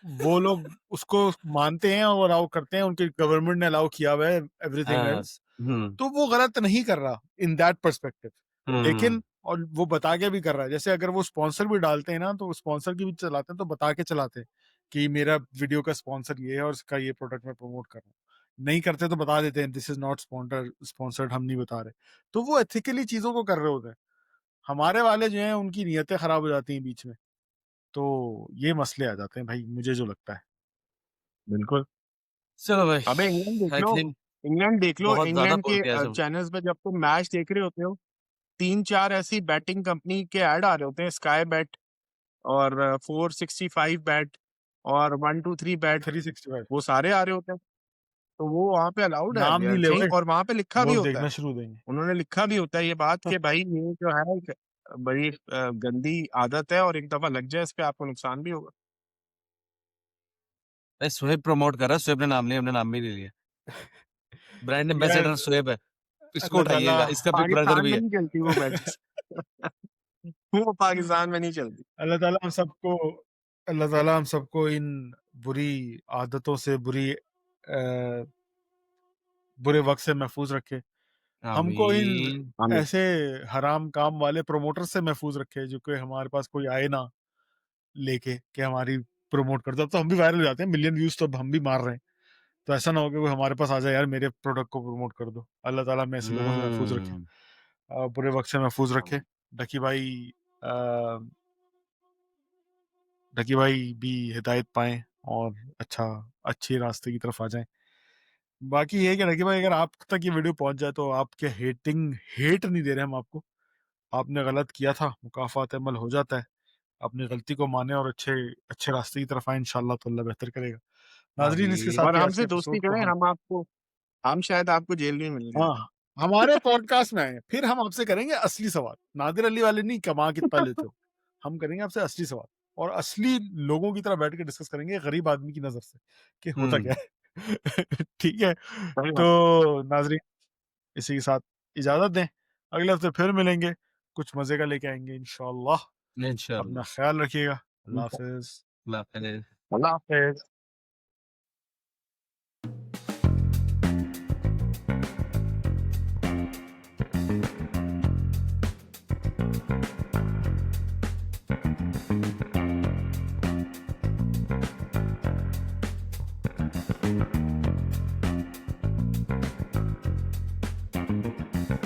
वो लोग उसको मानते हैं और अलाउ करते हैं, उनकी गवर्नमेंट ने अलाउ किया हुआ है एवरीथिंग हाँ, एल्स। हुँ, तो वो गलत नहीं कर रहा इन दैट पर्सपेक्टिव। हुँ, लेकिन और वो बता के भी कर रहा है। जैसे अगर वो स्पॉन्सर भी डालते हैं ना, तो स्पॉन्सर की भी चलाते हैं तो बता के चलाते हैं कि मेरा वीडियो का स्पॉन्सर ये है और इसका ये प्रोडक्ट मैं प्रमोट कर रहा हूँ। नहीं करते तो बता देते हैं दिस इज नॉट स्पॉन्सर्ड, हम नहीं बता रहे। तो वो एथिकली चीजों को कर रहे होते हैं। हमारे वाले जो हैं उनकी नीयतें खराब हो जाती हैं बीच में। तो ये मसले आ जाते हैं भाई, मुझे जो लगता है। बिल्कुल। चलो भाई, अबे इंग्लैंड देख आई लो, थिंक इंग्लैंड देख लो, बहुत ज़्यादा इंग्लैंड बोल के दिया सब। चैनल्स पे जब तुम मैच देख रहे होते हो, 3-4 ऐसी बैटिंग कंपनी के ऐड आ रहे होते हैं, स्काई बैट और 465 बैट और 123 बैट, 365 वो सारे आ रहे होते हैं। तो वो वहाँ पे अलाउड है, नाम नहीं ले सही, हुए, और वहाँ पे लिखा भी लोग होता है। देखना शुरू हो देंगे। उन्होंने लिखा भी होता है ये बात कि भाई ये जो है एक बड़ी गंदी आदत है और एक दफा लग जाए इस पे आपको नुकसान भी होगा। भाई सुहेब प्रमोट कर रहा है, सुहेब ने नाम लिया, हमने नाम भी ले लिया। ब्रांड यार एम्बेसडर सुहेब है, इसको अल्लाह ताला उठाइएगा, इसका बिग ब्रदर पाकिस्तान भी में है। नहीं चलती वो बैट। वो पाकिस्तान में नहीं चलती। अल्लाह ताला हम सबको अल्लाह ताला हम सबको इन बुरी आदतों से, बुरे वक्त से महफूज रखे। हमको इन आमीन। आमीन। ऐसे हराम काम वाले प्रमोटर से महफूज रखे जो कि हमारे पास कोई आए ना लेके कि हमारी प्रमोट कर दो। अब तो हम भी वायरल हो जाते हैं, मिलियन व्यूज तो अब हम भी मार रहे हैं। तो ऐसा ना हो कि कोई हमारे पास आ जाए, यार मेरे प्रोडक्ट को प्रमोट कर दो। अल्लाह ताला हमें ऐसे लोगों से महफूज रखे, हुँ, बुरे वक्त से महफूज रखे। आमीन। डकी भाई अ, डकी भाई भी हिदायत पाएं और अच्छे रास्ते की तरफ आ जाएं। बाकी ये है कि डकी भाई, अगर आप तक ये वीडियो पहुंच जाए तो आपके हेट नहीं दे रहे हम आपको। आपने गलत किया था, मुकाफात अमल हो जाता है। अपनी गलती को माने और अच्छे अच्छे रास्ते की तरफ आए, इंशाल्लाह तो अल्लाह बेहतर करेगा। नाजरीन, इसके आमीन। साथ और ही आज के हमसे दोस्ती एपिसोड को करें, हम हम शायद आपको जेल में मिल जाए। हाँ, हमारे पॉडकास्ट में आए, फिर हम आपसे करेंगे असली सवाल। नादिर अली वाले नहीं, कमा कितना लेते हो। हम करेंगे आपसे असली सवाल और असली लोगों की तरह बैठ के डिस्कस करेंगे, गरीब आदमी की नजर से कि होता क्या हुँ, है। ठीक है, सही बात। तो नाजरीन इसी के साथ इजाजत दें। अगले हफ्ते फिर मिलेंगे, कुछ मजे का लेके आएंगे इंशाल्लाह। अपना इंशाअल्लाह। ख्याल रखिएगा। अल्लाह हाफिज। अल्लाह हाफ़िज़। अल्लाह हाफिज।